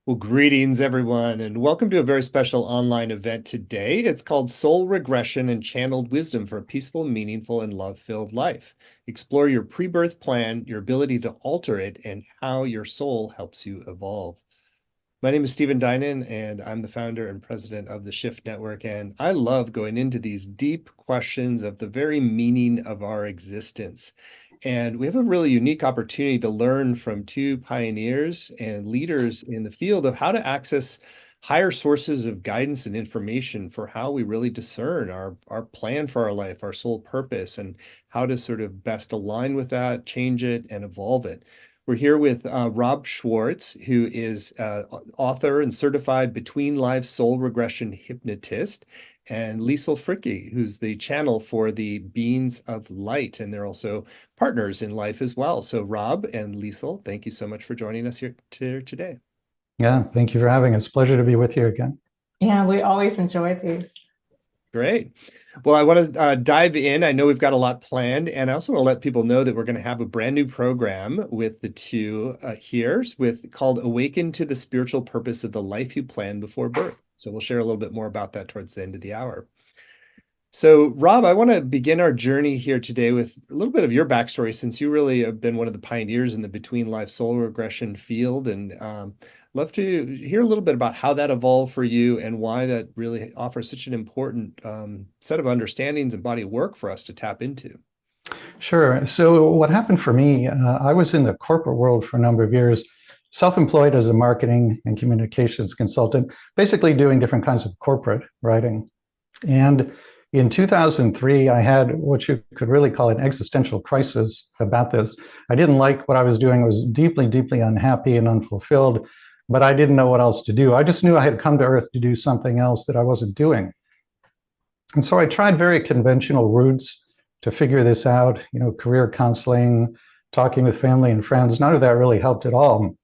Well, greetings, everyone, and welcome to a very special online event today. It's called Soul Regression and Channeled Wisdom for a Peaceful, Meaningful, and Love-Filled Life. Explore your pre-birth plan, your ability to alter it, and how your soul helps you evolve. My name is Stephen Dinan, and I'm the founder and president of the Shift Network, and I love going into these deep questions of the very meaning of our existence. And we have a really unique opportunity to learn from two pioneers and leaders in the field of how to access higher sources of guidance and information for how we really discern our plan for our life, our soul purpose, and how to sort of best align with that, change it, and evolve it. We're here with Rob Schwartz, who is author and certified between life soul regression hypnotist, and Liesel Fricke, who's the channel for the Beings of Light, and they're also partners in life as well. So Rob and Liesel, thank you so much for joining us here today. Yeah, thank you for having us. Pleasure to be with you again. Yeah, we always enjoy these. Great. Well, I want to dive in. I know we've got a lot planned, and I also want to let people know that we're going to have a brand new program with the two here called Awaken to the Spiritual Purpose of the Life You Planned Before Birth. So we'll share a little bit more about that towards the end of the hour. So, Rob, I want to begin our journey here today with a little bit of your backstory, since you really have been one of the pioneers in the between life soul regression field, and love to hear a little bit about how that evolved for you and why that really offers such an important set of understandings and body of work for us to tap into. Sure. So what happened for me, I was in the corporate world for a number of years, self-employed as a marketing and communications consultant, basically doing different kinds of corporate writing. And in 2003, I had what you could really call an existential crisis about this. I didn't like what I was doing. I was deeply, deeply unhappy and unfulfilled, but I didn't know what else to do. I just knew I had come to Earth to do something else that I wasn't doing. And so I tried very conventional routes to figure this out, career counseling, talking with family and friends. None of that really helped at all.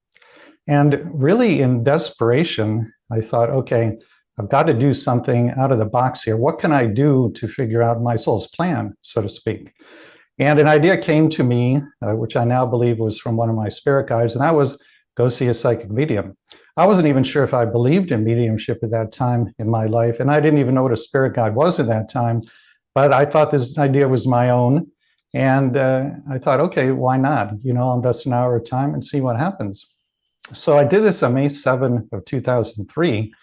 And really in desperation, I thought, okay, I've got to do something out of the box here. What can I do to figure out my soul's plan, so to speak? And an idea came to me, which I now believe was from one of my spirit guides, and that was go see a psychic medium. I wasn't even sure if I believed in mediumship at that time in my life, and I didn't even know what a spirit guide was at that time, but I thought this idea was my own, and I thought, okay, why not? I'll invest an hour of time and see what happens. So I did this on May 7 of 2003,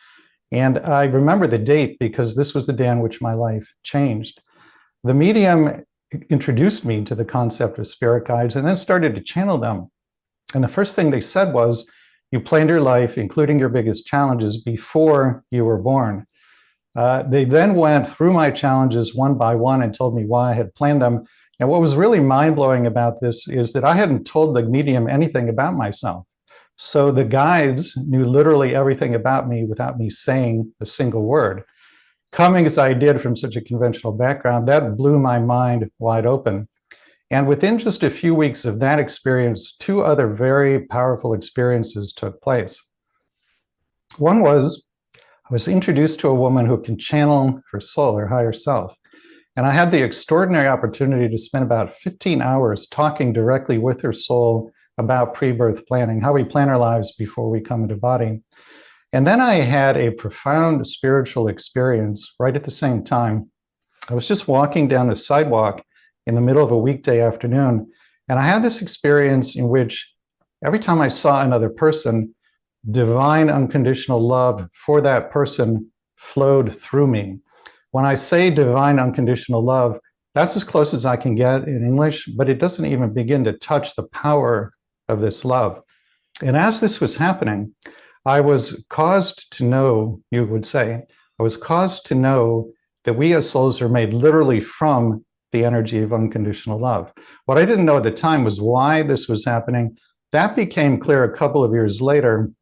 and I remember the date because this was the day on which my life changed. The medium introduced me to the concept of spirit guides and then started to channel them. And the first thing they said was, you planned your life, including your biggest challenges, before you were born. They then went through my challenges one by one and told me why I had planned them. And what was really mind-blowing about this is that I hadn't told the medium anything about myself. So the guides knew literally everything about me without me saying a single word. Coming as I did from such a conventional background, that blew my mind wide open. And within just a few weeks of that experience, two other very powerful experiences took place. One was, I was introduced to a woman who can channel her soul, her higher self. And I had the extraordinary opportunity to spend about 15 hours talking directly with her soul about pre-birth planning, how we plan our lives before we come into body. And then I had a profound spiritual experience right at the same time. I was just walking down the sidewalk in the middle of a weekday afternoon, and I had this experience in which every time I saw another person, divine unconditional love for that person flowed through me. When I say divine unconditional love, that's as close as I can get in English, but it doesn't even begin to touch the power of this love. And as this was happening, I was caused to know, you would say, I was caused to know that we as souls are made literally from the energy of unconditional love. What I didn't know at the time was why this was happening. That became clear a couple of years later.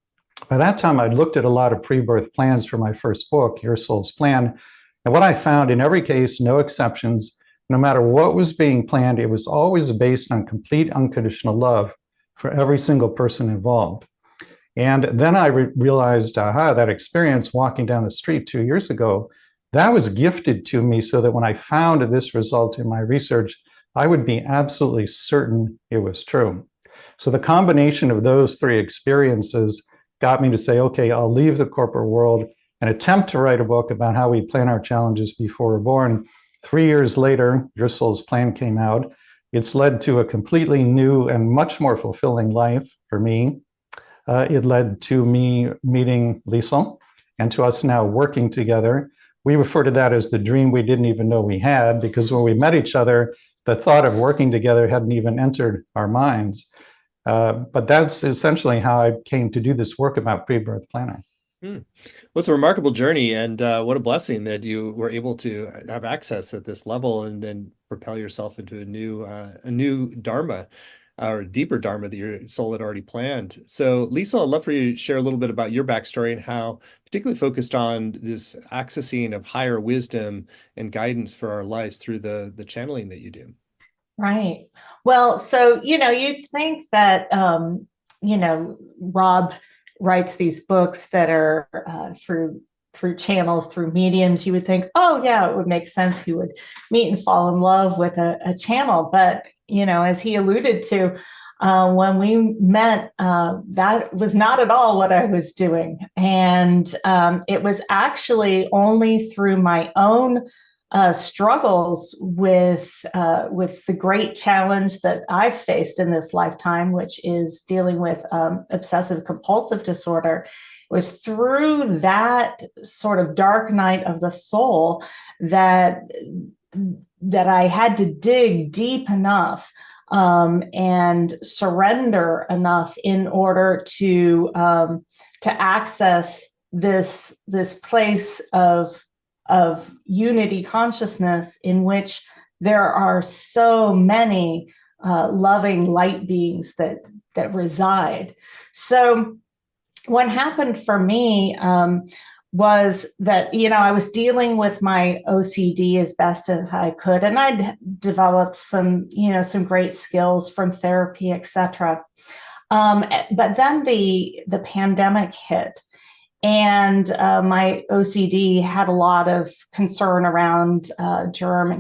By that time, I'd looked at a lot of pre-birth plans for my first book, Your Soul's Plan. And what I found in every case, no exceptions, no matter what was being planned, it was always based on complete unconditional love for every single person involved. And then I realized, aha, that experience walking down the street 2 years ago, that was gifted to me so that when I found this result in my research, I would be absolutely certain it was true. So the combination of those three experiences got me to say, okay, I'll leave the corporate world and attempt to write a book about how we plan our challenges before we're born. 3 years later, Lisel's plan came out. It's led to a completely new and much more fulfilling life for me. It led to me meeting Lisel and to us now working together. We refer to that as the dream we didn't even know we had, because when we met each other, the thought of working together hadn't even entered our minds. But that's essentially how I came to do this work about pre-birth planning. Well, it's a remarkable journey, and what a blessing that you were able to have access at this level and then propel yourself into a new dharma or deeper dharma that your soul had already planned. So, Liesel, I'd love for you to share a little bit about your backstory and how particularly focused on this accessing of higher wisdom and guidance for our lives through the channeling that you do. Right. Well, so, you'd think that, Rob writes these books that are through channels, through mediums. You would think, oh, yeah, it would make sense. He would meet and fall in love with a channel. But, as he alluded to, when we met, that was not at all what I was doing. And it was actually only through my own struggles with the great challenge that I've faced in this lifetime, which is dealing with obsessive compulsive disorder. It was through that sort of dark night of the soul that I had to dig deep enough and surrender enough in order to access this place of unity consciousness, in which there are so many loving light beings that reside. So what happened for me was that, I was dealing with my OCD as best as I could, and I'd developed some great skills from therapy, etc. But then the pandemic hit. And my OCD had a lot of concern around germs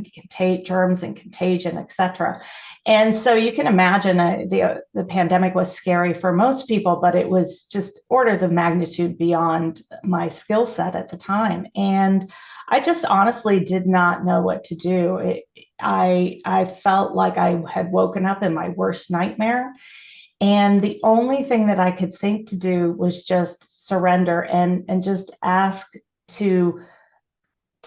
and contagion, etc. And so you can imagine the pandemic was scary for most people, but it was just orders of magnitude beyond my skill set at the time. And I just honestly did not know what to do. I felt like I had woken up in my worst nightmare. And the only thing that I could think to do was just surrender and just ask to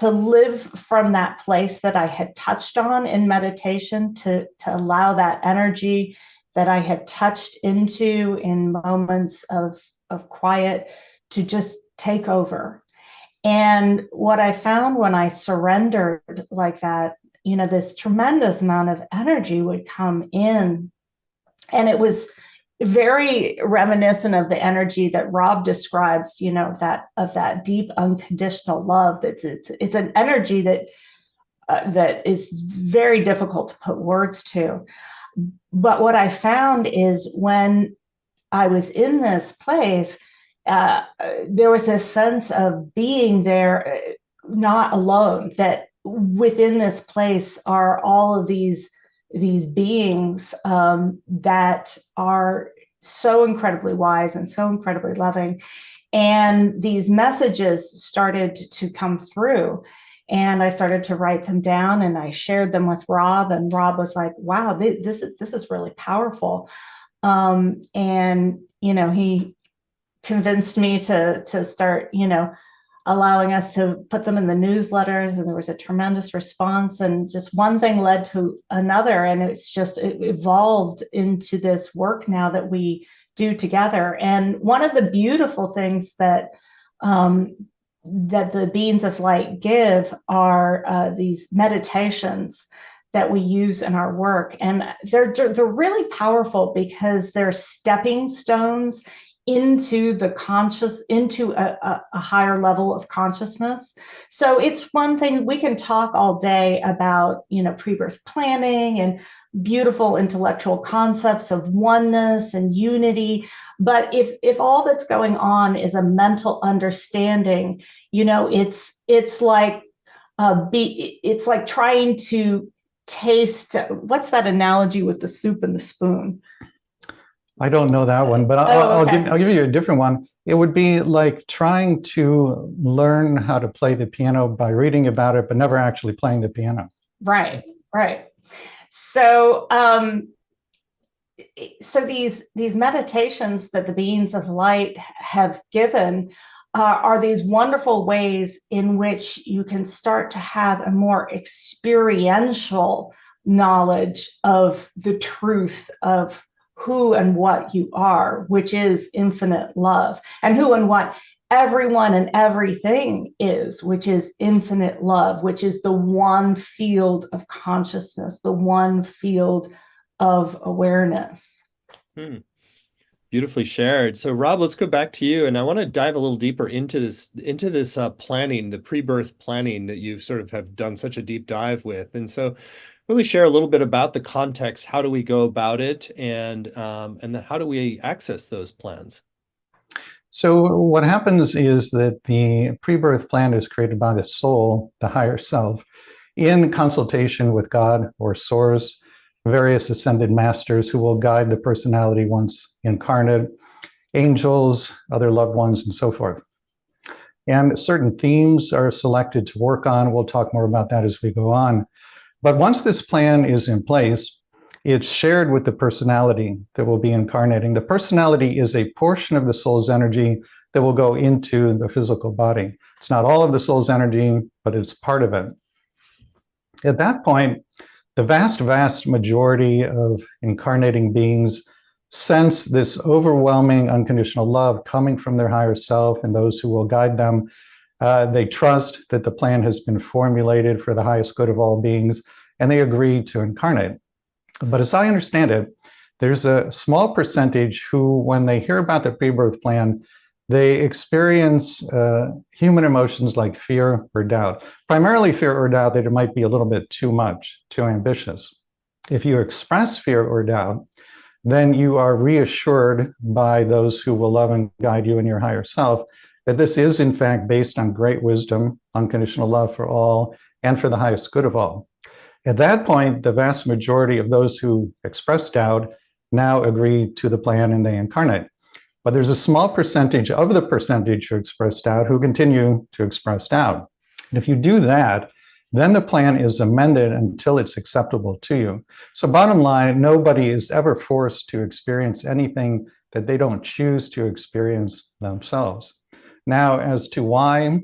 live from that place that I had touched on in meditation, to allow that energy that I had touched into in moments of quiet to just take over. And what I found when I surrendered like that, this tremendous amount of energy would come in. And it was very reminiscent of the energy that Rob describes, of that deep unconditional love. It's an energy that is very difficult to put words to. But what I found is when I was in this place, there was this sense of being there, not alone, that within this place are all of these beings that are so incredibly wise and so incredibly loving. And these messages started to come through. And I started to write them down, and I shared them with Rob. And Rob was like, wow, this is really powerful. And, he convinced me to start, allowing us to put them in the newsletters, and there was a tremendous response, and just one thing led to another, and it evolved into this work now that we do together. And one of the beautiful things that the beings of light give are these meditations that we use in our work, and they're really powerful because they're stepping stones into a higher level of consciousness. So it's one thing, we can talk all day about, pre-birth planning and beautiful intellectual concepts of oneness and unity. But if all that's going on is a mental understanding, it's like trying to taste, what's that analogy with the soup and the spoon? I don't know that one, but Okay. I'll give you a different one. It would be like trying to learn how to play the piano by reading about it, but never actually playing the piano. Right, right. So, so these meditations that the beings of light have given are these wonderful ways in which you can start to have a more experiential knowledge of the truth of who and what you are, which is infinite love, and who and what everyone and everything is, which is infinite love, which is the one field of consciousness, the one field of awareness. Beautifully shared. So Rob, let's go back to you, and I want to dive a little deeper into this planning, the pre-birth planning that you've sort of have done such a deep dive with. And so really share a little bit about the context. How do we go about it, and then how do we access those plans? So what happens is that the pre-birth plan is created by the soul, the higher self, in consultation with God or Source, various ascended masters who will guide the personality once incarnate, angels, other loved ones, and so forth. And certain themes are selected to work on. We'll talk more about that as we go on. But once this plan is in place, it's shared with the personality that will be incarnating. The personality is a portion of the soul's energy that will go into the physical body. It's not all of the soul's energy, but it's part of it. At that point, the vast majority of incarnating beings sense this overwhelming unconditional love coming from their higher self and those who will guide them. They trust that the plan has been formulated for the highest good of all beings, and they agree to incarnate. But as I understand it, there's a small percentage who, when they hear about the pre-birth plan, they experience human emotions like fear or doubt, primarily fear or doubt that it might be a little bit too much, too ambitious. If you express fear or doubt, then you are reassured by those who will love and guide you in your higher self that this is, in fact, based on great wisdom, unconditional love for all, and for the highest good of all. At that point, the vast majority of those who express doubt now agree to the plan and they incarnate. But there's a small percentage of the percentage who express doubt who continue to express doubt. And if you do that, then the plan is amended until it's acceptable to you. So bottom line, nobody is ever forced to experience anything that they don't choose to experience themselves. Now, as to why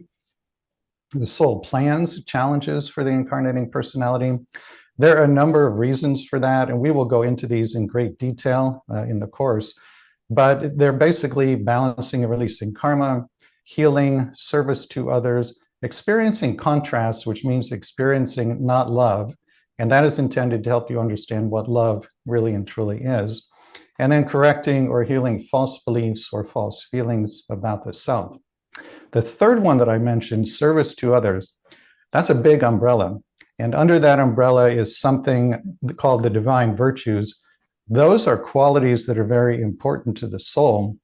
the soul plans challenges for the incarnating personality, there are a number of reasons for that, and we will go into these in great detail in the course. But they're basically balancing and releasing karma, healing, service to others, experiencing contrast, which means experiencing not love, and that is intended to help you understand what love really and truly is, and then correcting or healing false beliefs or false feelings about the self. The third one that I mentioned, service to others, that's a big umbrella, and under that umbrella is something called the divine virtues. Those are qualities that are very important to the soul.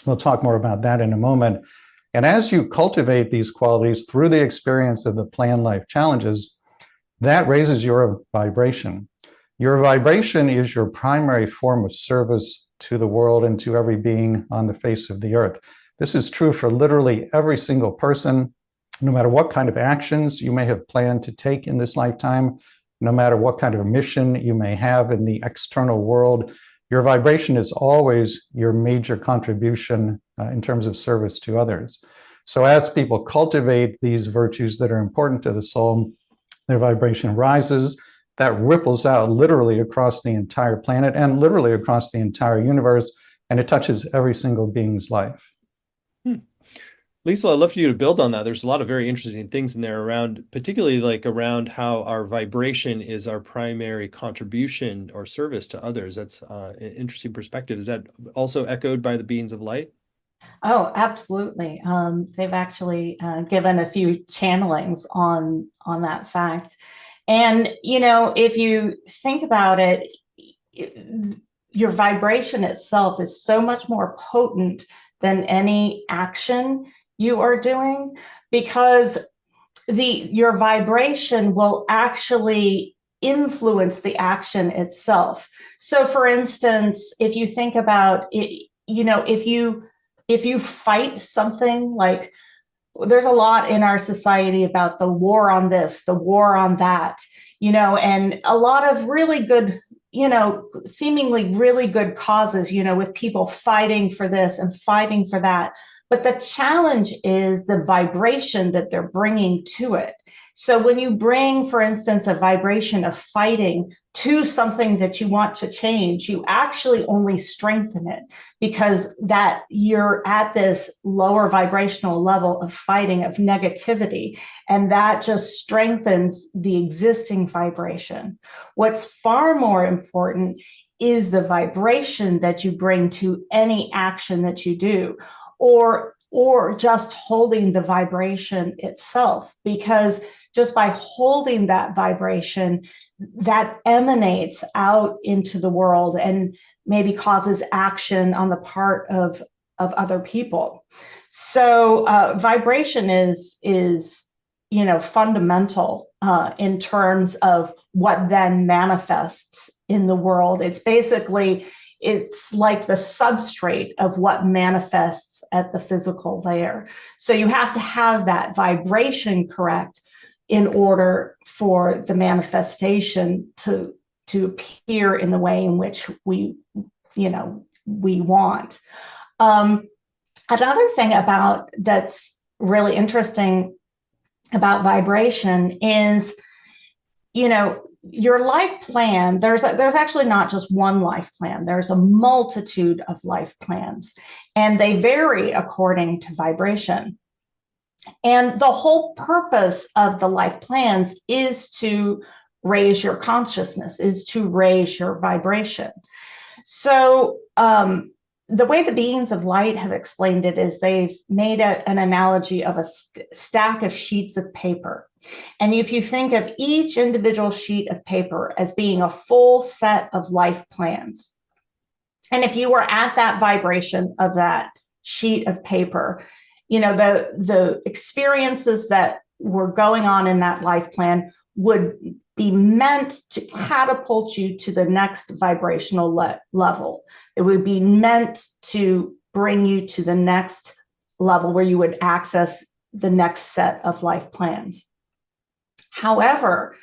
We'll talk more about that in a moment. And as you cultivate these qualities through the experience of the plan life challenges, that raises your vibration. Your vibration is your primary form of service to the world and to every being on the face of the earth. This is true for literally every single person, no matter what kind of actions you may have planned to take in this lifetime, no matter what kind of mission you may have in the external world. Your vibration is always your major contribution in terms of service to others. So as people cultivate these virtues that are important to the soul, their vibration rises. That ripples out literally across the entire planet and literally across the entire universe, and it touches every single being's life. Liesel, I'd love for you to build on that. There's a lot of very interesting things in there around, particularly like around how our vibration is our primary contribution or service to others. That's an interesting perspective. Is that also echoed by the beings of light? Oh, absolutely. They've actually given a few channelings on that fact. And, you know, if you think about it, your vibration itself is so much more potent than any action you are doing, because your vibration will actually influence the action itself. So for instance, if you think about it, you know, if you if you fight something, like there's a lot in our society about the war on this, the war on that, and a lot of really good, seemingly really good causes, with people fighting for this and fighting for that. But the challenge is the vibration that they're bringing to it. So when you bring, for instance, a vibration of fighting to something that you want to change, you actually only strengthen it, because that you're at this lower vibrational level of fighting, of negativity, and that just strengthens the existing vibration. What's far more important is the vibration that you bring to any action that you do, or just holding the vibration itself, because just by holding that vibration, that emanates out into the world and maybe causes action on the part of other people. So vibration is fundamental in terms of what then manifests in the world. It's like the substrate of what manifests at the physical layer. So you have to have that vibration correct in order for the manifestation to appear in the way in which we want. Another thing that's really interesting about vibration is, your life plan. There's actually not just one life plan. There's a multitude of life plans, and they vary according to vibration. And the whole purpose of the life plans is to raise your consciousness, is to raise your vibration. So the way the beings of light have explained it is they've made an analogy of a stack of sheets of paper. And if you think of each individual sheet of paper as being a full set of life plans, and if you were at that vibration of that sheet of paper, the experiences that were going on in that life plan would be meant to catapult you to the next vibrational level. It would be meant to bring you to the next level where you would access the next set of life plans. However,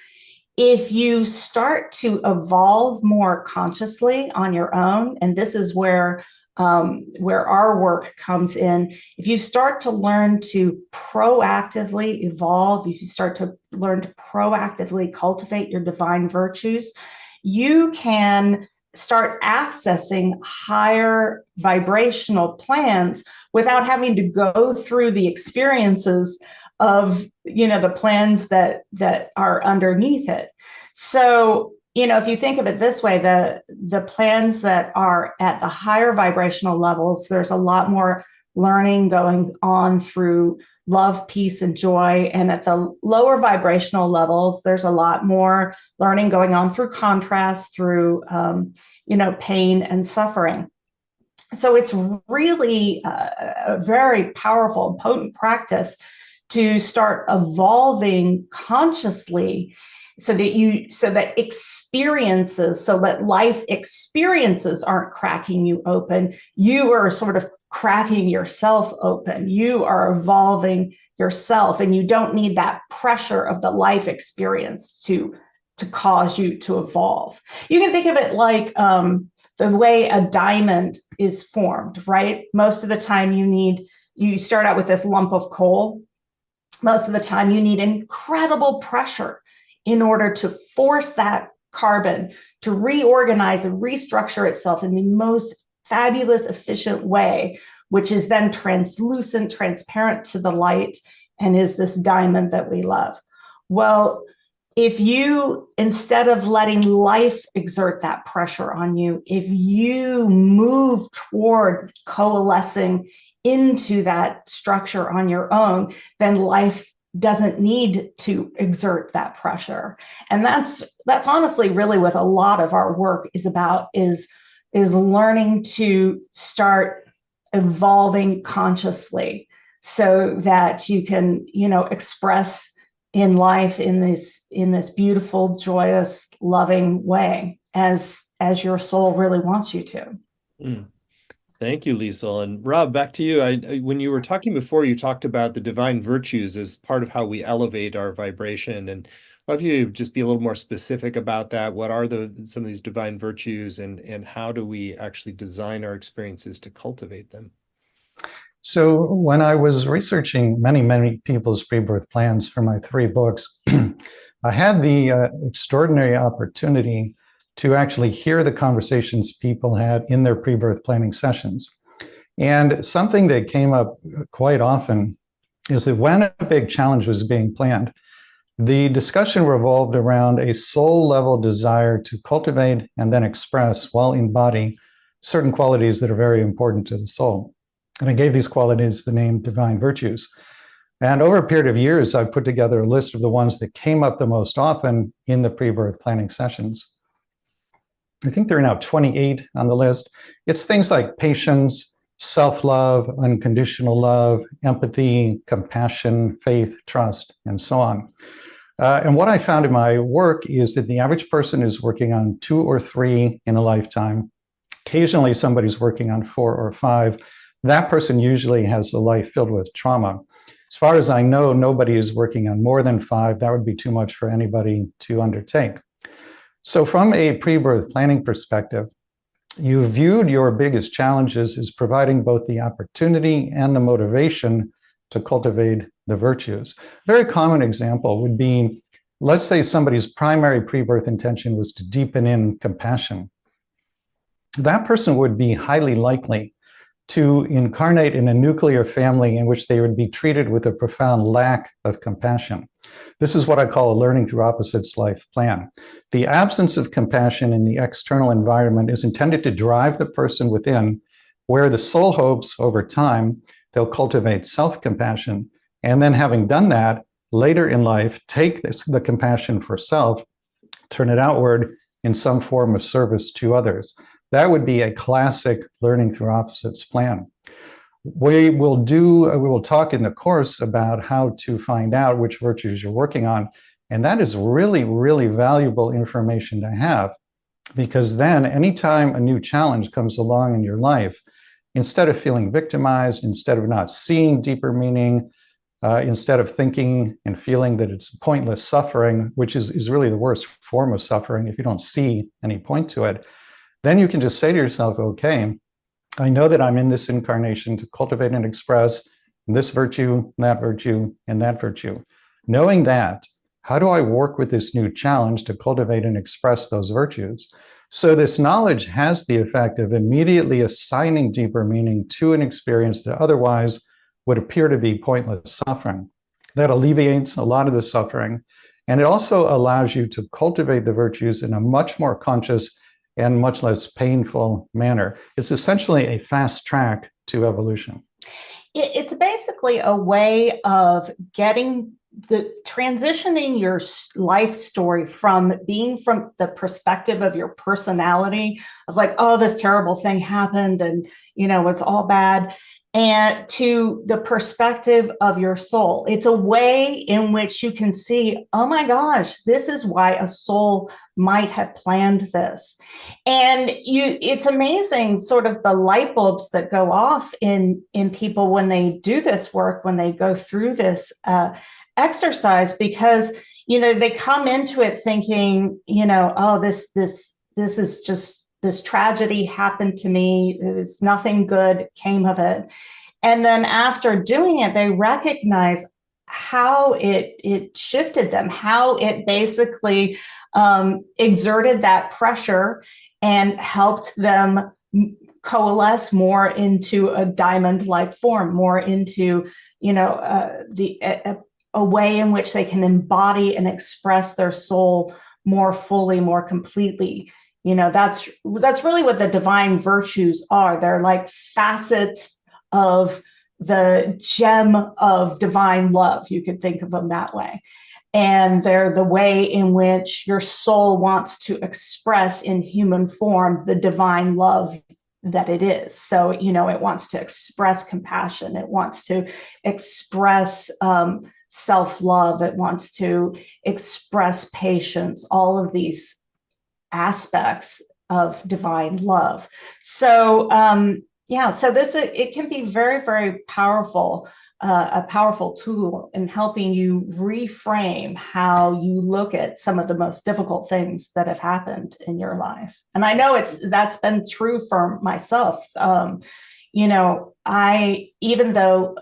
if you start to evolve more consciously on your own, and this is where our work comes in, if you start to learn to proactively evolve, if you start to learn to proactively cultivate your divine virtues, you can start accessing higher vibrational plans without having to go through the experiences of the plans that are underneath it. So if you think of it this way, the plans that are at the higher vibrational levels, there's a lot more learning going on through love, peace, and joy. And at the lower vibrational levels, there's a lot more learning going on through contrast, through pain and suffering. So it's really a very powerful and potent practice to start evolving consciously, so that life experiences aren't cracking you open. You are sort of cracking yourself open. You are evolving yourself, and you don't need that pressure of the life experience to cause you to evolve. You can think of it like the way a diamond is formed, right? Most of the time you start out with this lump of coal. Most of the time you need incredible pressure in order to force that carbon to reorganize and restructure itself in the most fabulous, efficient way, which is then translucent, transparent to the light, and is this diamond that we love. Well, if you, instead of letting life exert that pressure on you, if you move toward coalescing into that structure on your own, then life doesn't need to exert that pressure. And that's honestly really what a lot of our work is about, is learning to start evolving consciously so that you can, express in life in this beautiful, joyous, loving way as your soul really wants you to. Thank you, Liesel. And Rob, back to you. When you were talking before, you talked about the divine virtues as part of how we elevate our vibration. And I'd love you to just be a little more specific about that. What are some of these divine virtues, and how do we actually design our experiences to cultivate them? So when I was researching many people's pre-birth plans for my 3 books, I had the extraordinary opportunity to actually hear the conversations people had in their pre-birth planning sessions. And something that came up quite often is that when a big challenge was being planned, the discussion revolved around a soul level desire to cultivate and then express while in body certain qualities that are very important to the soul. And I gave these qualities the name divine virtues. And over a period of years, I put together a list of the ones that came up the most often in the pre-birth planning sessions. I think there are now 28 on the list. It's things like patience, self-love, unconditional love, empathy, compassion, faith, trust, and so on. And what I found in my work is that the average person is working on 2 or 3 in a lifetime. Occasionally, somebody's working on 4 or 5. That person usually has a life filled with trauma. As far as I know, nobody is working on more than 5. That would be too much for anybody to undertake. So from a pre-birth planning perspective, you viewed your biggest challenges as providing both the opportunity and the motivation to cultivate the virtues. A very common example would be, let's say somebody's primary pre-birth intention was to deepen in compassion. That person would be highly likely to incarnate in a nuclear family in which they would be treated with a profound lack of compassion. This is what I call a learning through opposites life plan. The absence of compassion in the external environment is intended to drive the person within, where the soul hopes over time they'll cultivate self-compassion, and then having done that, later in life, take the compassion for self, turn it outward in some form of service to others. That would be a classic learning through opposites plan. We will talk in the course about how to find out which virtues you're working on. And that is really valuable information to have, because then anytime a new challenge comes along in your life, instead of feeling victimized, instead of not seeing deeper meaning, instead of thinking and feeling that it's pointless suffering, which is really the worst form of suffering if you don't see any point to it, then you can just say to yourself, okay, I know that I'm in this incarnation to cultivate and express this virtue, that virtue, and that virtue. Knowing that, how do I work with this new challenge to cultivate and express those virtues? So this knowledge has the effect of immediately assigning deeper meaning to an experience that otherwise would appear to be pointless suffering. That alleviates a lot of the suffering. And it also allows you to cultivate the virtues in a much more conscious and much less painful manner. It's essentially a fast track to evolution. It's basically a way of transitioning your life story from being from the perspective of your personality of like, oh, this terrible thing happened and, it's all bad, and to the perspective of your soul. It's a way in which you can see, oh my gosh, this is why a soul might have planned this. And it's amazing sort of the light bulbs that go off in people when they do this work, when they go through this exercise, because, they come into it thinking, oh, this is just, this tragedy happened to me. There's nothing good came of it. And then after doing it, they recognize how it shifted them, how it basically exerted that pressure and helped them coalesce more into a diamond-like form, more into, a way in which they can embody and express their soul more fully, more completely. That's really what the divine virtues are. They're like facets of the gem of divine love. You could think of them that way. And they're the way in which your soul wants to express in human form the divine love that it is. So, it wants to express compassion. It wants to express self-love. It wants to express patience, all of these aspects of divine love. So Yeah, so it can be very, very powerful, a powerful tool in helping you reframe how you look at some of the most difficult things that have happened in your life. And I know that's been true for myself. I even though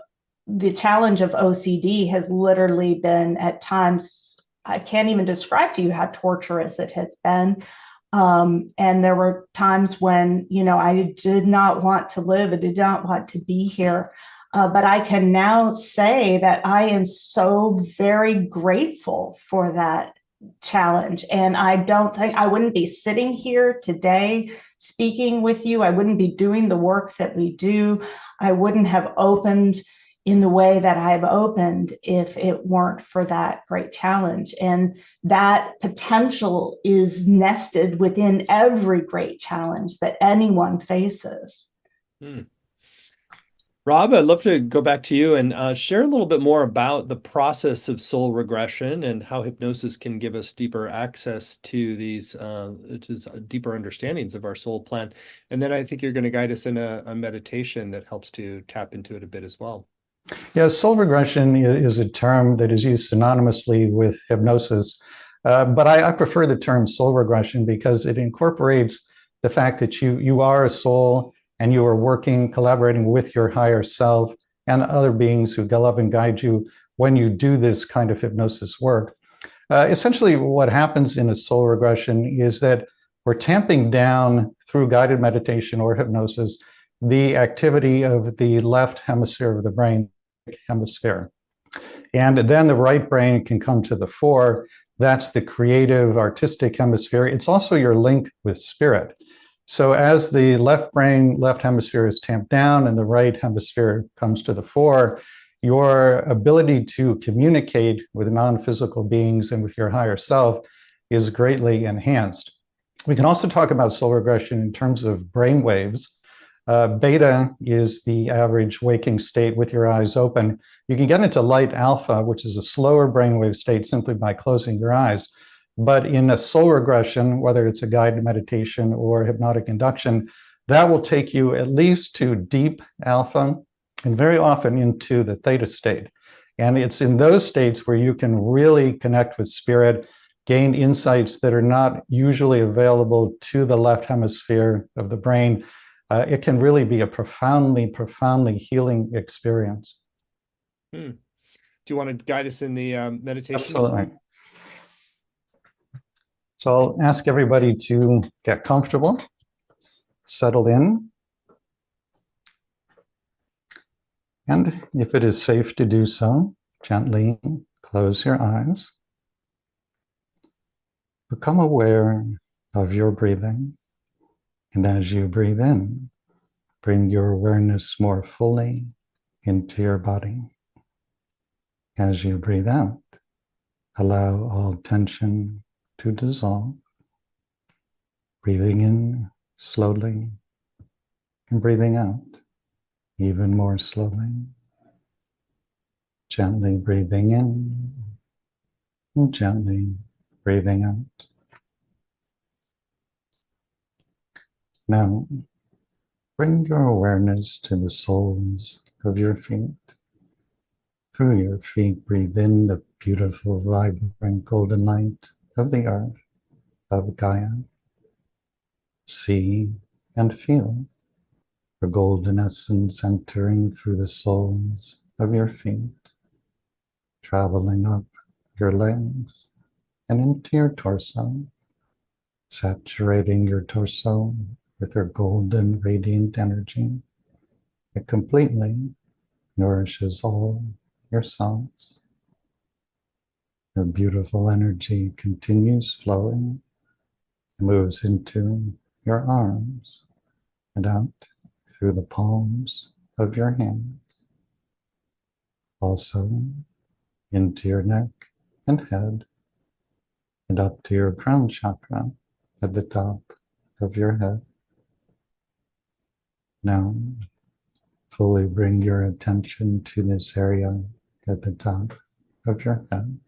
the challenge of OCD has literally been at times, I can't even describe to you how torturous it has been. And there were times when, I did not want to live. I did not want to be here. But I can now say that I am so very grateful for that challenge. And I don't think I wouldn't be sitting here today speaking with you. I wouldn't be doing the work that we do. I wouldn't have opened in the way that I've opened if it weren't for that great challenge. And that potential is nested within every great challenge that anyone faces. Hmm. Rob, I'd love to go back to you and share a little bit more about the process of soul regression and how hypnosis can give us deeper access to these deeper understandings of our soul plan. And then I think you're going to guide us in a meditation that helps to tap into it a bit as well. Yeah, soul regression is a term that is used synonymously with hypnosis, but I prefer the term soul regression because it incorporates the fact that you are a soul and you are working, collaborating with your higher self and other beings who go up and guide you when you do this kind of hypnosis work. Essentially, what happens in a soul regression is that we're tamping down through guided meditation or hypnosis the activity of the left hemisphere of the brain, hemisphere. And then the right brain can come to the fore. That's the creative, artistic hemisphere. It's also your link with spirit. So as the left brain, left hemisphere is tamped down and the right hemisphere comes to the fore, your ability to communicate with non-physical beings and with your higher self is greatly enhanced. We can also talk about soul regression in terms of brain waves. Beta is the average waking state with your eyes open. You can get into light alpha, which is a slower brainwave state, simply by closing your eyes. But in a soul regression, whether it's a guided meditation or hypnotic induction, that will take you at least to deep alpha and very often into the theta state. And it's in those states where you can really connect with spirit, gain insights that are not usually available to the left hemisphere of the brain. It can really be a profoundly, profoundly healing experience. Do you want to guide us in the meditation? Absolutely. So I'll ask everybody to get comfortable, settle in, and if it is safe to do so, gently close your eyes. Become aware of your breathing. And as you breathe in, bring your awareness more fully into your body. As you breathe out, allow all tension to dissolve. Breathing in slowly and breathing out even more slowly. Gently breathing in and gently breathing out. Now, bring your awareness to the soles of your feet. Through your feet, breathe in the beautiful, vibrant golden light of the earth, of Gaia. See and feel the golden essence entering through the soles of your feet, traveling up your legs and into your torso, saturating your torso with your golden, radiant energy. It completely nourishes all your cells. Your beautiful energy continues flowing, moves into your arms and out through the palms of your hands, also into your neck and head, and up to your crown chakra at the top of your head. Now, fully bring your attention to this area at the top of your head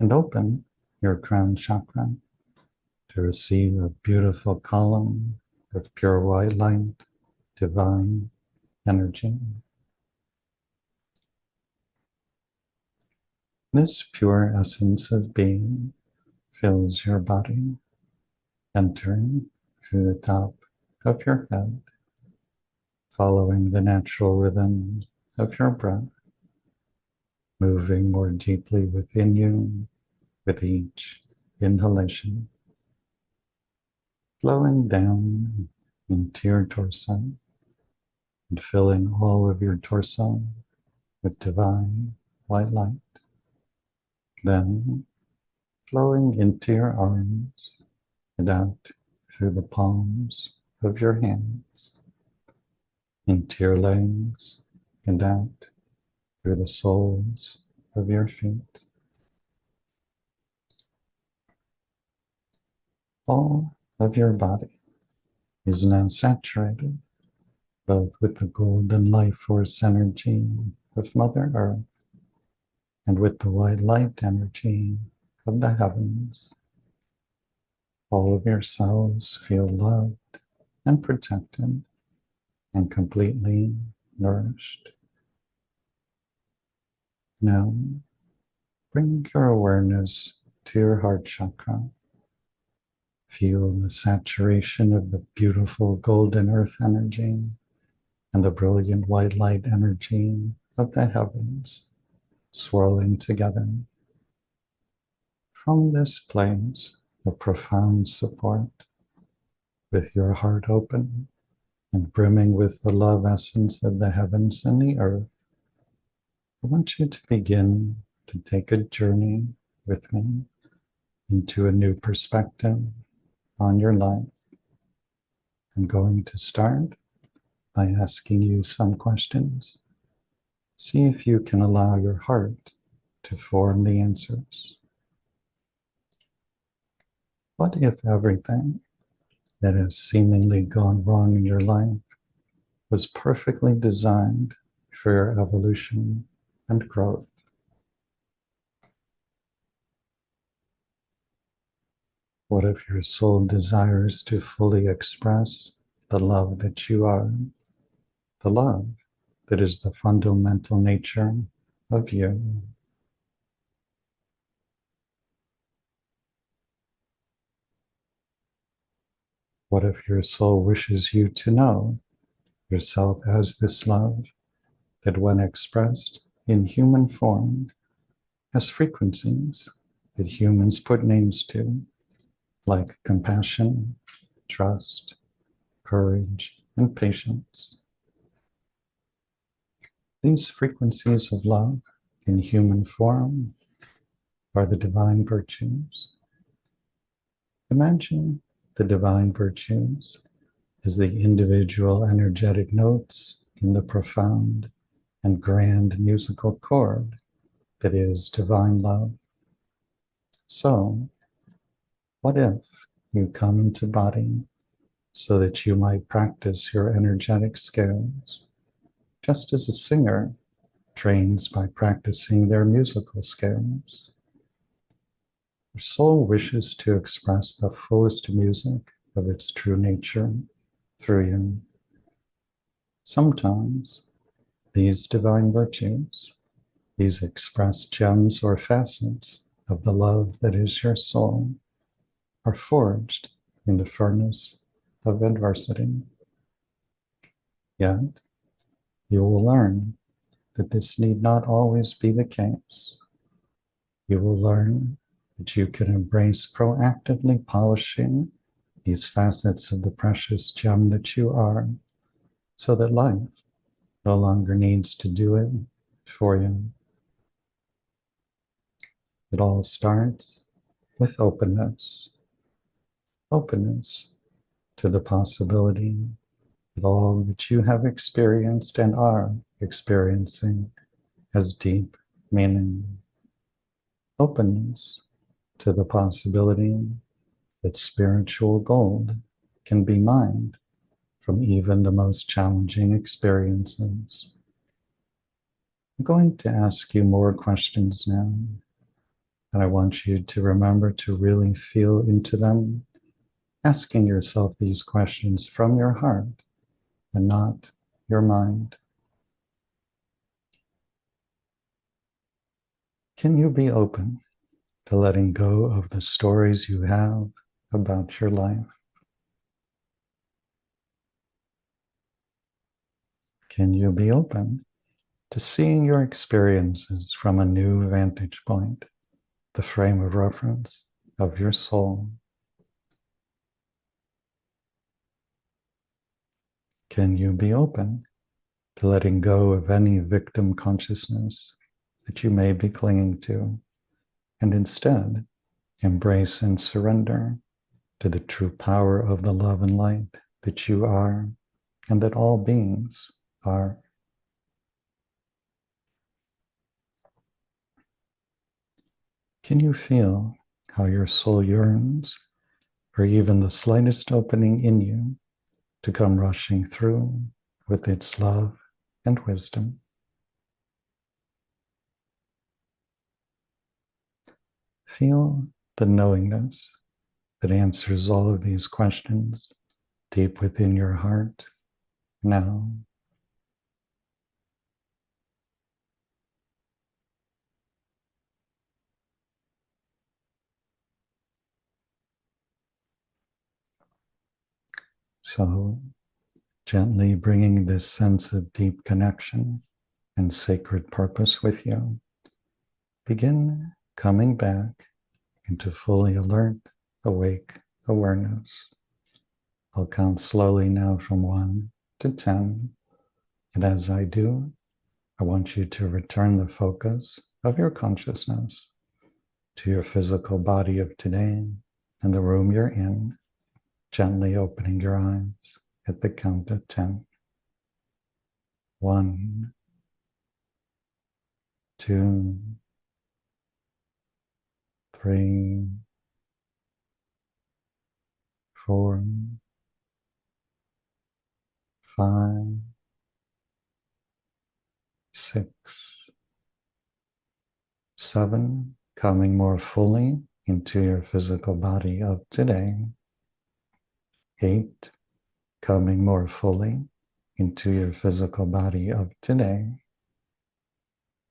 and open your crown chakra to receive a beautiful column of pure white light divine energy. This pure essence of being fills your body, entering through the top of your head, following the natural rhythm of your breath, moving more deeply within you with each inhalation, flowing down into your torso and filling all of your torso with divine white light. Then flowing into your arms and out through the palms of your hands, into your legs and out through the soles of your feet. All of your body is now saturated both with the golden life force energy of Mother Earth and with the white light energy of the heavens. All of your cells feel loved and protected and completely nourished. Now, bring your awareness to your heart chakra. Feel the saturation of the beautiful golden earth energy and the brilliant white light energy of the heavens swirling together. From this place of profound support, with your heart open and brimming with the love essence of the heavens and the earth, I want you to begin to take a journey with me into a new perspective on your life. I'm going to start by asking you some questions. See if you can allow your heart to form the answers. What if everything that has seemingly gone wrong in your life was perfectly designed for your evolution and growth? What if your soul desires to fully express the love that you are, the love that is the fundamental nature of you? What if your soul wishes you to know yourself as this love that, when expressed in human form, has frequencies that humans put names to, like compassion, trust, courage, and patience? These frequencies of love in human form are the divine virtues. Imagine the divine virtues as the individual energetic notes in the profound and grand musical chord that is divine love. So, what if you come into body so that you might practice your energetic scales, just as a singer trains by practicing their musical scales? Your soul wishes to express the fullest music of its true nature through you. Sometimes these divine virtues, these expressed gems or facets of the love that is your soul, are forged in the furnace of adversity. Yet, you will learn that this need not always be the case. You will learn that you can embrace proactively polishing these facets of the precious gem that you are, so that life no longer needs to do it for you. It all starts with openness. Openness to the possibility that all that you have experienced and are experiencing has deep meaning. Openness to the possibility that spiritual gold can be mined from even the most challenging experiences. I'm going to ask you more questions now, and I want you to remember to really feel into them, asking yourself these questions from your heart and not your mind. Can you be open to letting go of the stories you have about your life? Can you be open to seeing your experiences from a new vantage point, the frame of reference of your soul? Can you be open to letting go of any victim consciousness that you may be clinging to, and instead embrace and surrender to the true power of the love and light that you are and that all beings are? Can you feel how your soul yearns for even the slightest opening in you to come rushing through with its love and wisdom? Feel the knowingness that answers all of these questions deep within your heart now. So, gently bringing this sense of deep connection and sacred purpose with you, begin coming back into fully alert, awake awareness. I'll count slowly now from 1 to 10. And as I do, I want you to return the focus of your consciousness to your physical body of today and the room you're in, gently opening your eyes at the count of 10. 1, 2, 3, 4, 5, 6, 7, coming more fully into your physical body of today. 8, coming more fully into your physical body of today.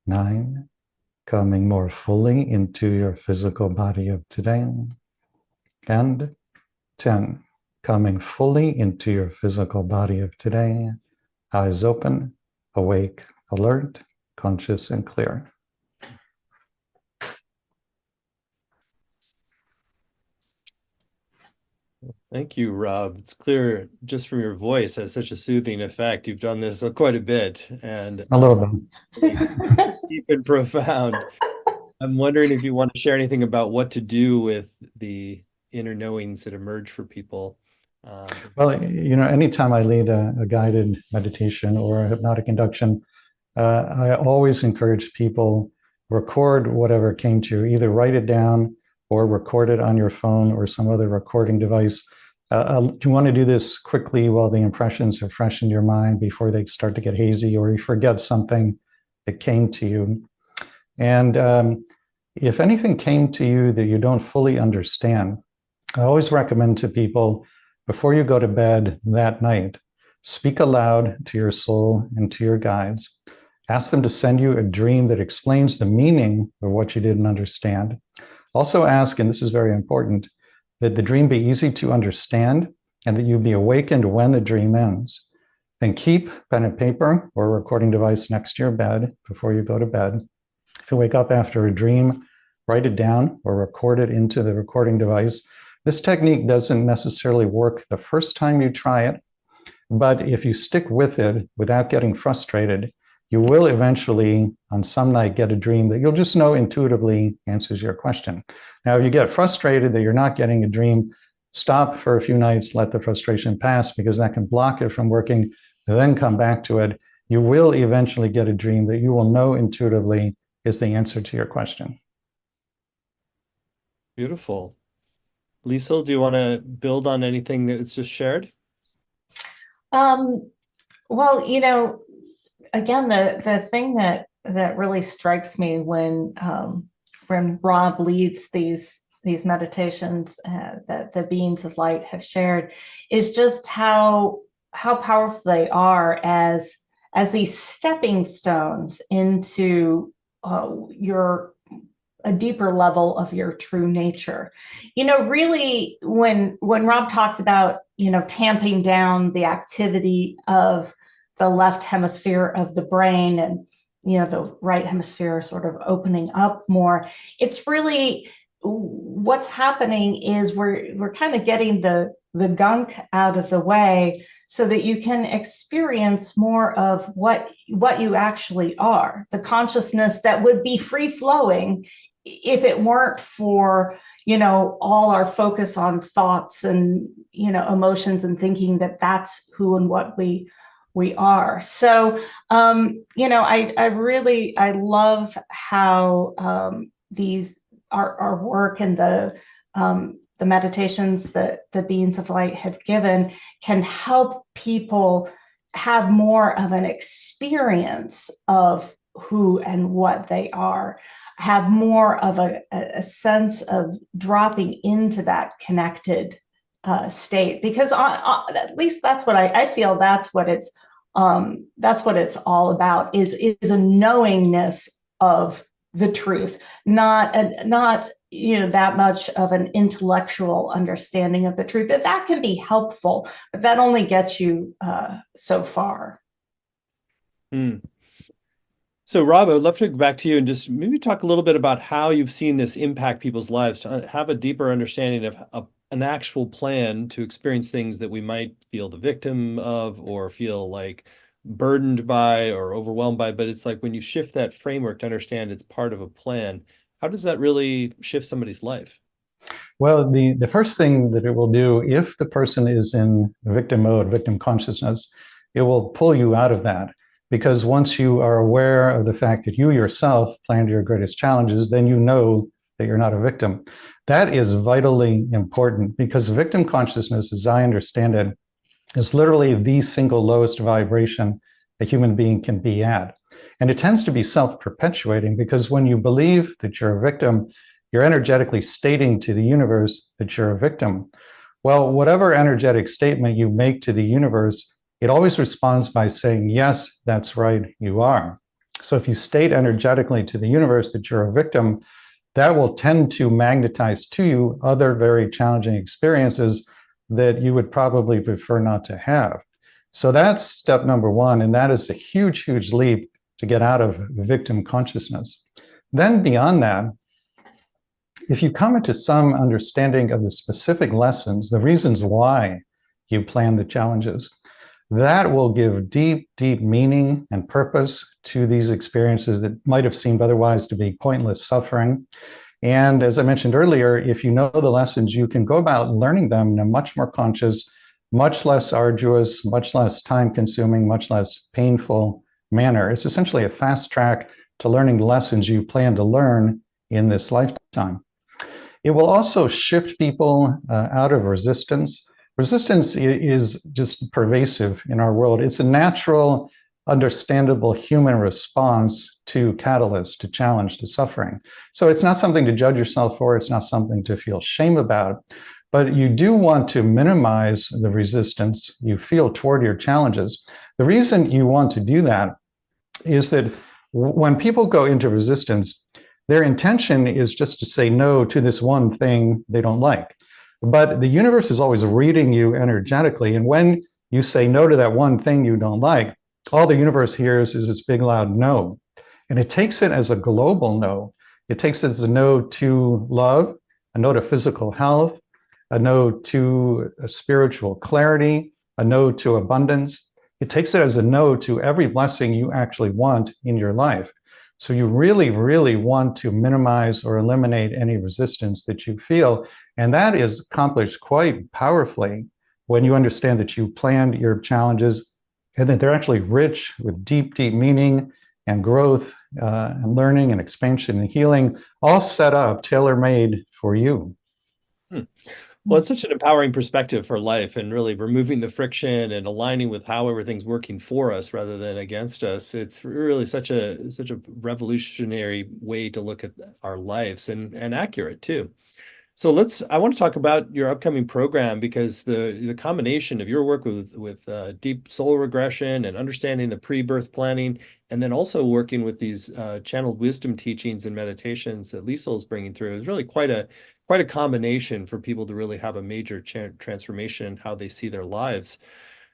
9, coming more fully into your physical body of today. And 10, coming fully into your physical body of today. Eyes open, awake, alert, conscious, and clear. Thank you, Rob. It's clear just from your voice has such a soothing effect. You've done this quite a bit, and A little bit. really deep and profound. I'm wondering if you want to share anything about what to do with the inner knowings that emerge for people. Well, anytime I lead a guided meditation or a hypnotic induction, I always encourage people record whatever came to you, either write it down or record it on your phone or some other recording device. You want to do this quickly while the impressions are fresh in your mind before they start to get hazy or you forget something that came to you. And if anything came to you that you don't fully understand, I always recommend to people, before you go to bed that night, speak aloud to your soul and to your guides. Ask them to send you a dream that explains the meaning of what you didn't understand. Also ask, and this is very important, that the dream be easy to understand and that you be awakened when the dream ends. Then keep pen and paper or a recording device next to your bed before you go to bed. If you wake up after a dream, write it down or record it into the recording device. This technique doesn't necessarily work the first time you try it, but if you stick with it without getting frustrated, you will eventually, on some night, get a dream that you'll just know intuitively answers your question. Now, if you get frustrated that you're not getting a dream, stop for a few nights, let the frustration pass, because that can block it from working, then come back to it. You will eventually get a dream that you will know intuitively is the answer to your question. Beautiful. Liesel, do you want to build on anything that's just shared? Well, again, the thing that really strikes me when Rob leads these meditations that the beings of light have shared is just how powerful they are as these stepping stones into a deeper level of your true nature. Really, when Rob talks about, tamping down the activity of the left hemisphere of the brain, and the right hemisphere sort of opening up more, it's really what's happening is we're kind of getting the gunk out of the way so that you can experience more of what you actually are, the consciousness that would be free flowing if it weren't for all our focus on thoughts and emotions, and thinking that that's who and what we are. So I love how these our work and the meditations that the Beings of Light have given can help people have more of an experience of who and what they are, have more of a sense of dropping into that connected state, because at least that's what I feel. That's what it's all about, is a knowingness of the truth, not that much of an intellectual understanding of the truth. That can be helpful, but that only gets you so far. So, Rob, I would love to go back to you and just maybe talk a little bit about how you've seen this impact people's lives, to have a deeper understanding of an actual plan to experience things that we might feel the victim of, or feel like burdened by or overwhelmed by. But it's like when you shift that framework to understand it's part of a plan, how does that really shift somebody's life? Well, the first thing that it will do, if the person is in victim mode, victim consciousness, it will pull you out of that. Because once you are aware of the fact that you yourself planned your greatest challenges, then you know that you're not a victim. That is vitally important, because victim consciousness, as I understand it, is literally the single lowest vibration a human being can be at. And it tends to be self-perpetuating, because when you believe that you're a victim, you're energetically stating to the universe that you're a victim. Well, whatever energetic statement you make to the universe, it always responds by saying, yes, that's right, you are. So if you state energetically to the universe that you're a victim, that will tend to magnetize to you other very challenging experiences that you would probably prefer not to have. So that's step number one, and that is a huge, huge leap to get out of victim consciousness. Then beyond that, if you come into some understanding of the specific lessons, the reasons why you plan the challenges, that will give deep, deep meaning and purpose to these experiences that might have seemed otherwise to be pointless suffering. And as I mentioned earlier, if you know the lessons, you can go about learning them in a much more conscious, much less arduous, much less time-consuming, much less painful manner. It's essentially a fast track to learning the lessons you plan to learn in this lifetime. It will also shift people out of resistance. Resistance is just pervasive in our world. It's a natural, understandable human response to catalyst, to challenge, to suffering. So it's not something to judge yourself for. It's not something to feel shame about. But you do want to minimize the resistance you feel toward your challenges. The reason you want to do that is that when people go into resistance, their intention is just to say no to this one thing they don't like. But the universe is always reading you energetically. And when you say no to that one thing you don't like, all the universe hears is this big, loud no. And it takes it as a global no. It takes it as a no to love, a no to physical health, a no to a spiritual clarity, a no to abundance. It takes it as a no to every blessing you actually want in your life. So you really, really want to minimize or eliminate any resistance that you feel. And that is accomplished quite powerfully when you understand that you planned your challenges and that they're actually rich with deep, deep meaning and growth and learning and expansion and healing, all set up, tailor-made for you. Well, it's such an empowering perspective for life, and really removing the friction and aligning with how everything's working for us rather than against us. It's really such a revolutionary way to look at our lives, and accurate too. So I want to talk about your upcoming program because the combination of your work with deep soul regression and understanding the pre-birth planning, and then also working with these channeled wisdom teachings and meditations that Liesel is bringing through is really quite a combination for people to really have a major transformation in how they see their lives.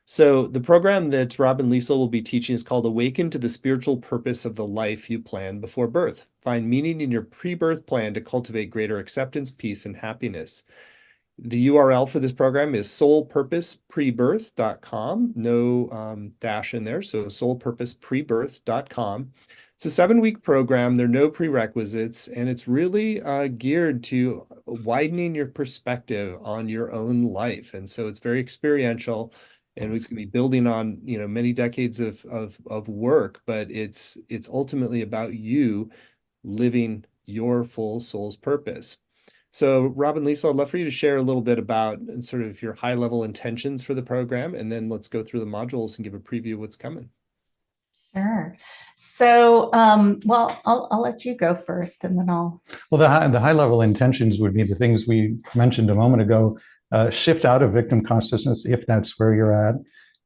So the program that Rob and Liesel will be teaching is called Awaken to the Spiritual Purpose of the Life You Plan Before Birth. Find meaning in your pre-birth plan to cultivate greater acceptance, peace, and happiness. The URL for this program is soulpurposeprebirth.com. No dash in there, so soulpurposeprebirth.com. It's a 7-week program. There are no prerequisites, and it's really geared to widening your perspective on your own life. And so it's very experiential, and it's going to be building on, many decades of work, but it's ultimately about you living your full soul's purpose. So, Rob and Lisa, I'd love for you to share a little bit about sort of your high-level intentions for the program, and then let's go through the modules and give a preview of what's coming. Sure. So, well, I'll let you go first, and then I'll. Well, the high-level intentions would be the things we mentioned a moment ago. Shift out of victim consciousness, if that's where you're at.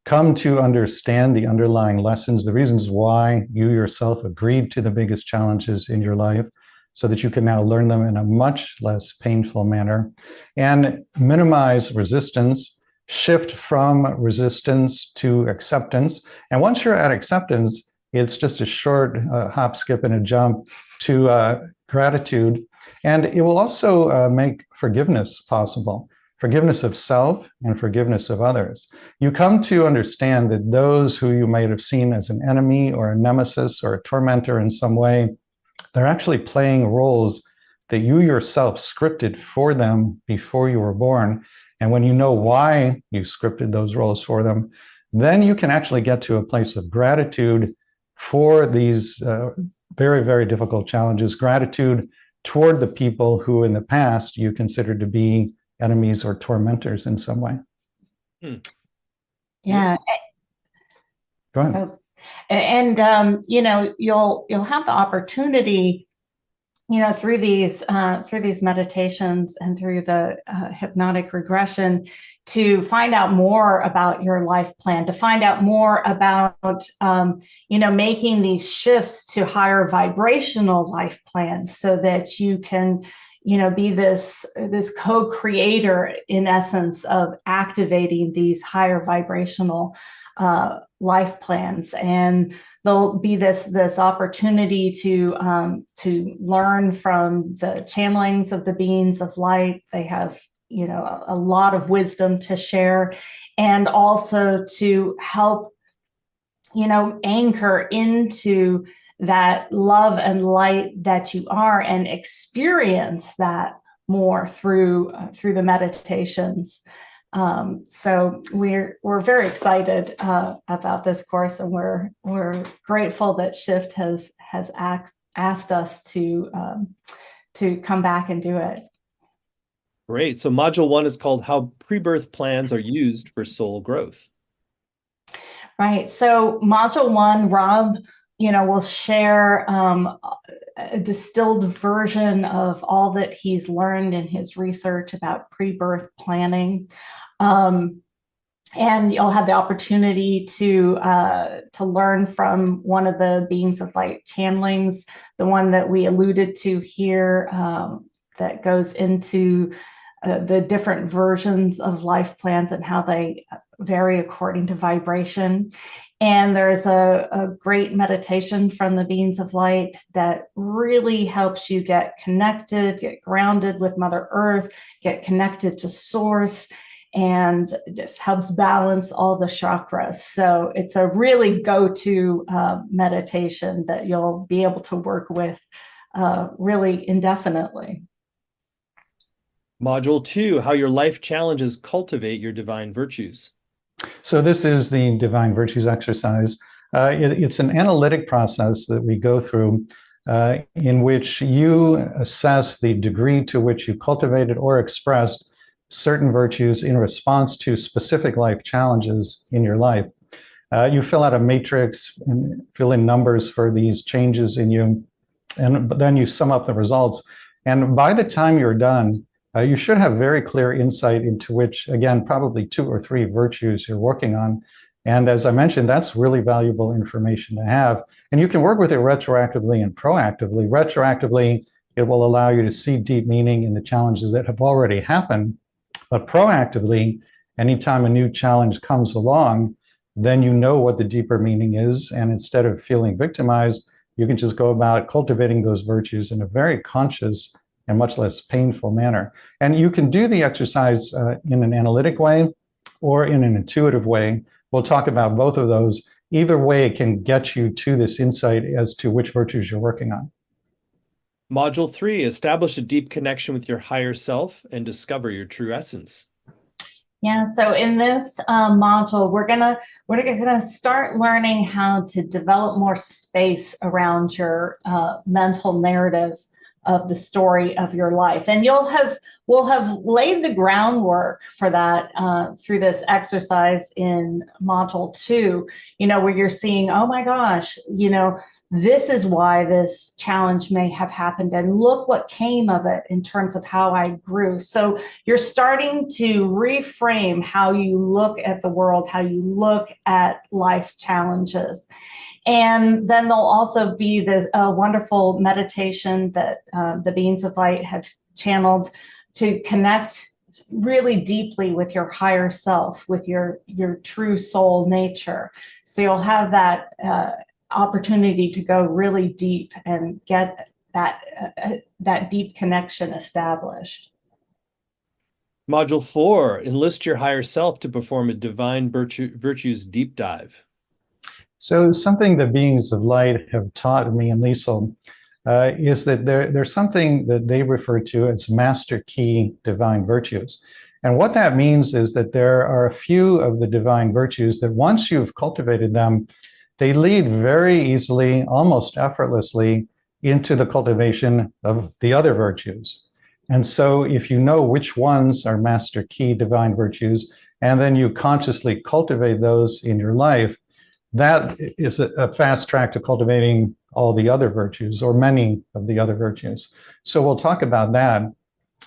Come to understand the underlying lessons, the reasons why you yourself agreed to the biggest challenges in your life, so that you can now learn them in a much less painful manner, and minimize resistance, shift from resistance to acceptance. And once you're at acceptance, it's just a short hop, skip, and a jump to gratitude. And it will also make forgiveness possible. Forgiveness of self and forgiveness of others. You come to understand that those who you might have seen as an enemy or a nemesis or a tormentor in some way, they're actually playing roles that you yourself scripted for them before you were born. And when you know why you scripted those roles for them, then you can actually get to a place of gratitude for these very, very difficult challenges, gratitude toward the people who in the past you considered to be enemies or tormentors in some way. Yeah. Go ahead. And you'll have the opportunity, through these meditations and through the hypnotic regression, to find out more about your life plan, to find out more about making these shifts to higher vibrational life plans, so that you can be this co-creator, in essence, of activating these higher vibrational life plans. And there'll be this opportunity to learn from the channelings of the beings of light. They have a lot of wisdom to share, and also to help anchor into that love and light that you are, and experience that more through the meditations. So we're very excited about this course, and we're grateful that Shift has asked us to come back and do it. Great. So module 1 is called How Pre-Birth Plans Are Used for Soul Growth. Right. So module 1, Rob, will share a distilled version of all that he's learned in his research about pre-birth planning. And you'll have the opportunity to learn from one of the beings of light channelings, the one that we alluded to here, that goes into the different versions of life plans and how they vary according to vibration. And there's a great meditation from the beings of light that really helps you get connected, get grounded with Mother Earth, get connected to Source, and just helps balance all the chakras. So it's a really go-to meditation that you'll be able to work with really indefinitely. Module 2, How Your Life Challenges Cultivate Your Divine Virtues. So this is the Divine Virtues exercise. It's an analytic process that we go through in which you assess the degree to which you cultivated or expressed certain virtues in response to specific life challenges in your life. You fill out a matrix and fill in numbers for these changes in you, and then you sum up the results. And by the time you're done, you should have very clear insight into which, again, probably 2 or 3 virtues you're working on. And as I mentioned, that's really valuable information to have. And you can work with it retroactively and proactively. Retroactively, it will allow you to see deep meaning in the challenges that have already happened. But proactively, anytime a new challenge comes along, then you know what the deeper meaning is. And instead of feeling victimized, you can just go about cultivating those virtues in a very conscious and much less painful manner. And you can do the exercise in an analytic way or in an intuitive way. We'll talk about both of those. Either way, it can get you to this insight as to which virtues you're working on. Module 3, establish a deep connection with your higher self and discover your true essence. Yeah, so in this module, we're gonna start learning how to develop more space around your mental narrative of the story of your life, and we'll have laid the groundwork for that through this exercise in module 2. Where you're seeing, oh my gosh, this is why this challenge may have happened, and look what came of it in terms of how I grew. So you're starting to reframe how you look at the world, how you look at life challenges. And then there'll also be this wonderful meditation that the Beings of Light have channeled to connect really deeply with your higher self, with your true soul nature. So you'll have that opportunity to go really deep and get that deep connection established. Module 4, enlist your higher self to perform a divine virtues deep dive. So something the Beings of Light have taught me and Liesel is that there's something that they refer to as master key divine virtues. And what that means is that there are a few of the divine virtues that once you've cultivated them, they lead very easily, almost effortlessly, into the cultivation of the other virtues. And so if you know which ones are master key divine virtues, and then you consciously cultivate those in your life, that is a fast track to cultivating all the other virtues, or many of the other virtues. So we'll talk about that.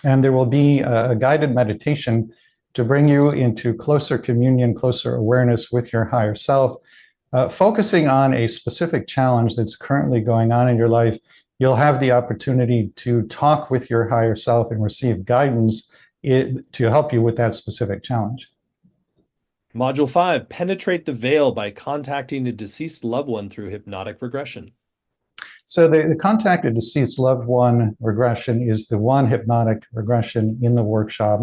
And there will be a guided meditation to bring you into closer communion, closer awareness with your higher self, focusing on a specific challenge that's currently going on in your life. You'll have the opportunity to talk with your higher self and receive guidance to help you with that specific challenge. Module 5, penetrate the veil by contacting a deceased loved one through hypnotic regression. So the contact a deceased loved one regression is the one hypnotic regression in the workshop.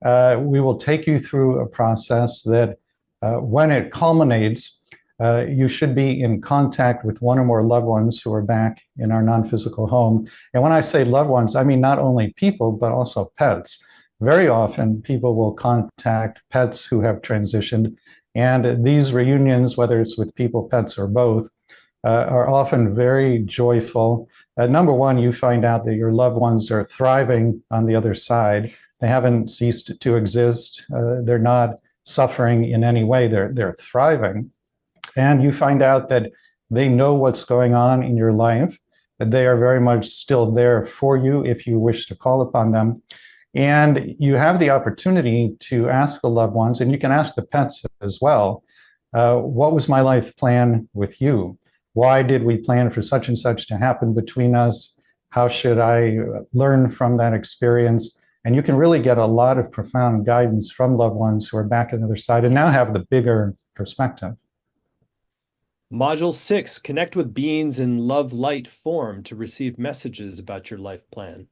We will take you through a process that when it culminates, you should be in contact with one or more loved ones who are back in our non-physical home. And when I say loved ones, I mean not only people, but also pets. Very often, people will contact pets who have transitioned. And these reunions, whether it's with people, pets, or both, are often very joyful. Number one, you find out that your loved ones are thriving on the other side. They haven't ceased to exist. They're not suffering in any way. They're thriving. And you find out that they know what's going on in your life, that they are very much still there for you if you wish to call upon them. And you have the opportunity to ask the loved ones, and you can ask the pets as well, what was my life plan with you? Why did we plan for such and such to happen between us? How should I learn from that experience? And you can really get a lot of profound guidance from loved ones who are back on the other side and now have the bigger perspective. Module 6, connect with beings in love light form to receive messages about your life plan.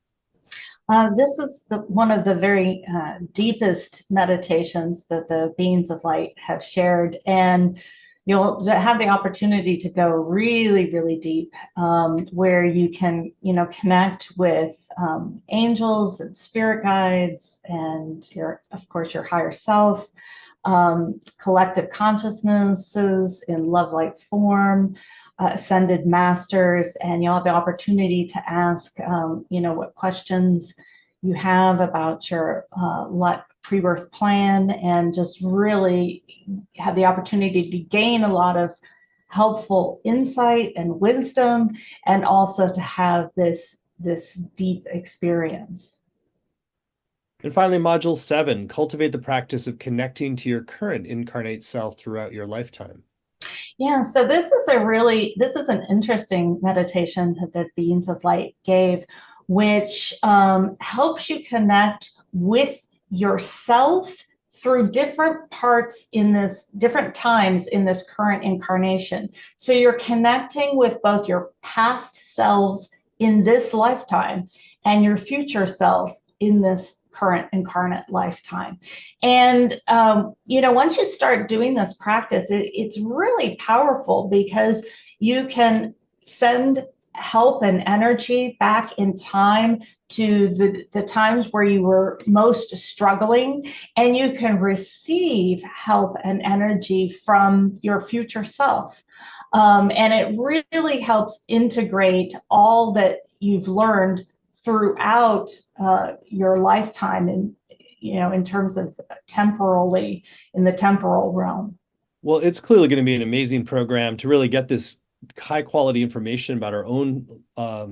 This is one of the very deepest meditations that the Beings of Light have shared, and you'll have the opportunity to go really, really deep, where you can, connect with angels and spirit guides, and of course, your higher self, collective consciousnesses in love light form, ascended masters, and you'll have the opportunity to ask, what questions you have about your pre-birth plan, and just really have the opportunity to gain a lot of helpful insight and wisdom, and also to have this deep experience. And finally, module 7, cultivate the practice of connecting to your current incarnate self throughout your lifetime. Yeah, so this is an interesting meditation that the Beings of Light gave, which helps you connect with yourself through different parts in this, different times in this current incarnation. So you're connecting with both your past selves in this lifetime and your future selves in this current incarnate lifetime. And, once you start doing this practice, it's really powerful because you can send help and energy back in time to the times where you were most struggling, and you can receive help and energy from your future self. And it really helps integrate all that you've learned throughout your lifetime, and in terms of temporally, in the temporal realm. Well, it's clearly going to be an amazing program to really get this high quality information about our own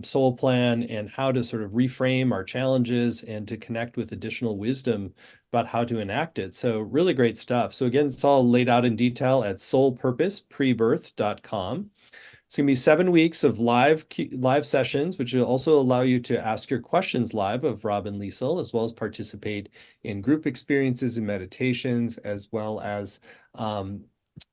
soul plan and how to sort of reframe our challenges and to connect with additional wisdom about how to enact it. So really great stuff. So again, it's all laid out in detail at soulpurposeprebirth.com. It's going to be 7 weeks of live sessions, which will also allow you to ask your questions live of Rob and Liesel, as well as participate in group experiences and meditations, as well as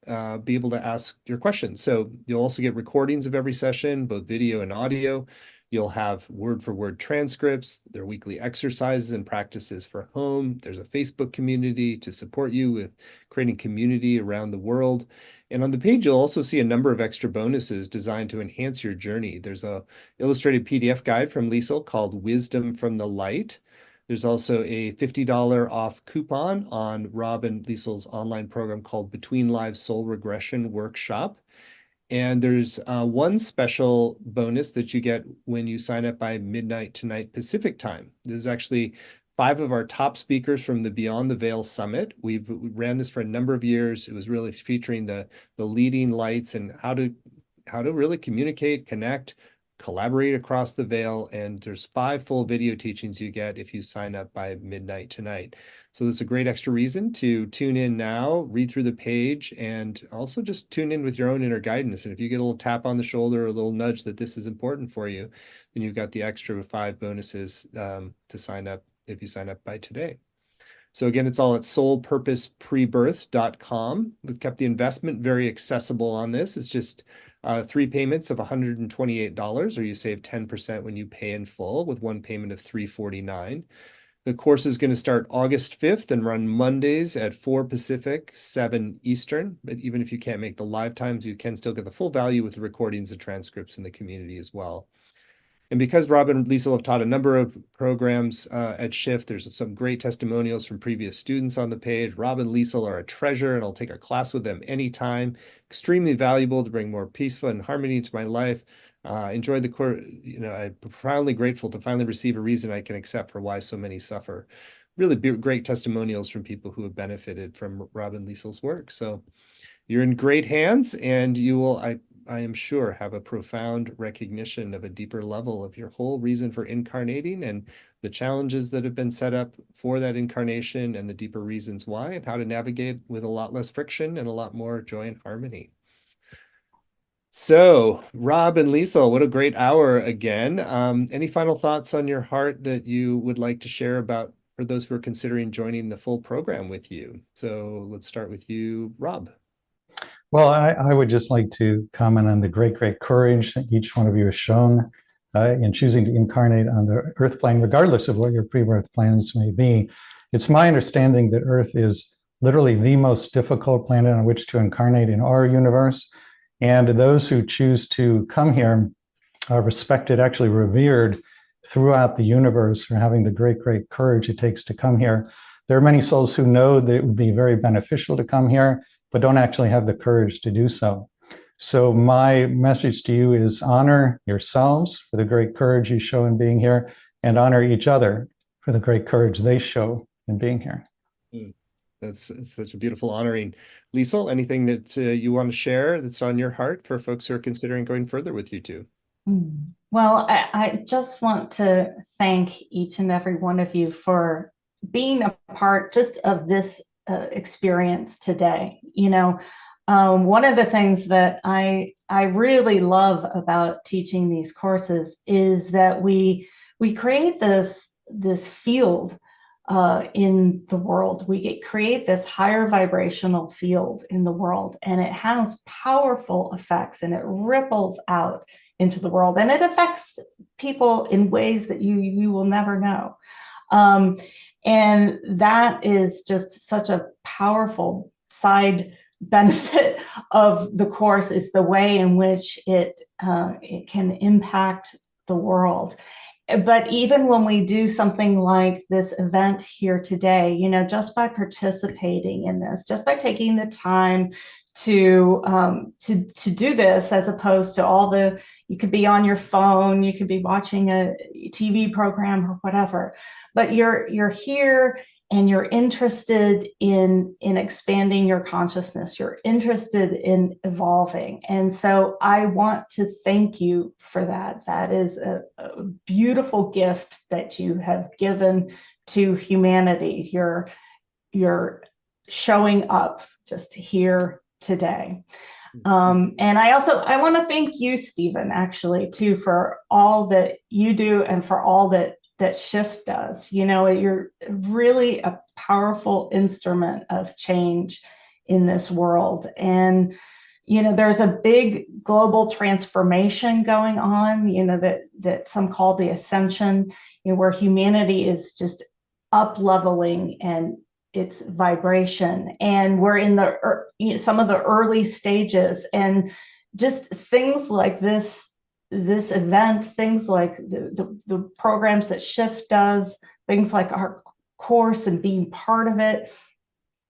be able to ask your questions. So you'll also get recordings of every session, both video and audio. You'll have word-for-word transcripts, their weekly exercises and practices for home. There's a Facebook community to support you with creating community around the world. And on the page, you'll also see a number of extra bonuses designed to enhance your journey. There's a illustrated PDF guide from Liesel called Wisdom from the Light. There's also a $50 off coupon on Rob and Liesel's online program called Between Lives Soul Regression Workshop. And there's one special bonus that you get when you sign up by midnight tonight Pacific time. This is actually 5 of our top speakers from the Beyond the Veil Summit. We ran this for a number of years. It was really featuring the leading lights and how to really communicate, connect, collaborate across the veil. And there's 5 full video teachings you get if you sign up by midnight tonight. So there's a great extra reason to tune in now, read through the page, and also just tune in with your own inner guidance. And if you get a little tap on the shoulder or a little nudge that this is important for you, then you've got the extra 5 bonuses to sign up if you sign up by today. So again, it's all at soulpurposeprebirth.com. We've kept the investment very accessible on this. It's just 3 payments of $128, or you save 10% when you pay in full with 1 payment of $349. The course is going to start August 5th and run Mondays at 4 Pacific, 7 Eastern. But even if you can't make the live times, you can still get the full value with the recordings and transcripts in the community as well. And because Rob and Liesel have taught a number of programs at Shift, there's some great testimonials from previous students on the page. Rob and Liesel are a treasure, and I'll take a class with them anytime. Extremely valuable to bring more peaceful and harmony into my life. Enjoyed the course. I'm profoundly grateful to finally receive a reason I can accept for why so many suffer. Really great testimonials from people who have benefited from Rob and Liesel's work. So you're in great hands, and you will, I am sure, have a profound recognition of a deeper level of your whole reason for incarnating and the challenges that have been set up for that incarnation and the deeper reasons why, and how to navigate with a lot less friction and a lot more joy and harmony. So, Rob and Liesel, what a great hour again. Any final thoughts on your heart that you would like to share about for those who are considering joining the full program with you? So let's start with you, Rob. Well, I would just like to comment on the great courage that each one of you has shown in choosing to incarnate on the Earth plane, regardless of what your pre-birth plans may be. It's my understanding that Earth is literally the most difficult planet on which to incarnate in our universe. And those who choose to come here are respected, actually revered throughout the universe for having the great courage it takes to come here. There are many souls who know that it would be very beneficial to come here, but don't actually have the courage to do so. So my message to you is honor yourselves for the great courage you show in being here, and honor each other for the great courage they show in being here. That's such a beautiful honoring. Liesel, anything that you want to share that's on your heart for folks who are considering going further with you two? Well, I just want to thank each and every one of you for being a part just of this experience today. One of the things that I really love about teaching these courses is that we create this field in the world. We create this higher vibrational field in the world, and it has powerful effects, and it ripples out into the world, and it affects people in ways that you will never know. And that is just such a powerful side benefit of the course, is the way in which it can impact the world. But even when we do something like this event here today, just by participating in this, just by taking the time to do this, as opposed to you could be on your phone, you could be watching a TV program or whatever, but you're here and you're interested in expanding your consciousness, you're interested in evolving. And so I want to thank you for that. That is a beautiful gift that you have given to humanity. You're showing up just here today. And I want to thank you, Stephen, actually, too, for all that you do and for all that Shift does. You're really a powerful instrument of change in this world. And, there's a big global transformation going on, that some call the ascension, where humanity is just up leveling and its vibration. And we're in some of the early stages, and just things like this event, things like the programs that Shift does, things like our course and being part of it,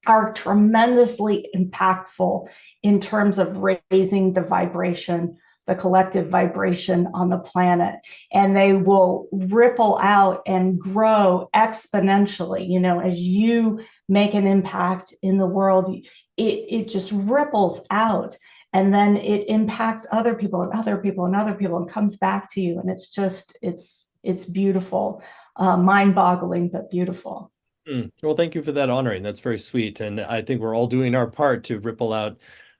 are tremendously impactful in terms of raising the vibration, the collective vibration on the planet. And they will ripple out and grow exponentially. As you make an impact in the world, it just ripples out. And then it impacts other people and other people and other people, and comes back to you. And it's beautiful, mind-boggling, but beautiful. Well, thank you for that honoring. That's very sweet. And I think we're all doing our part to ripple out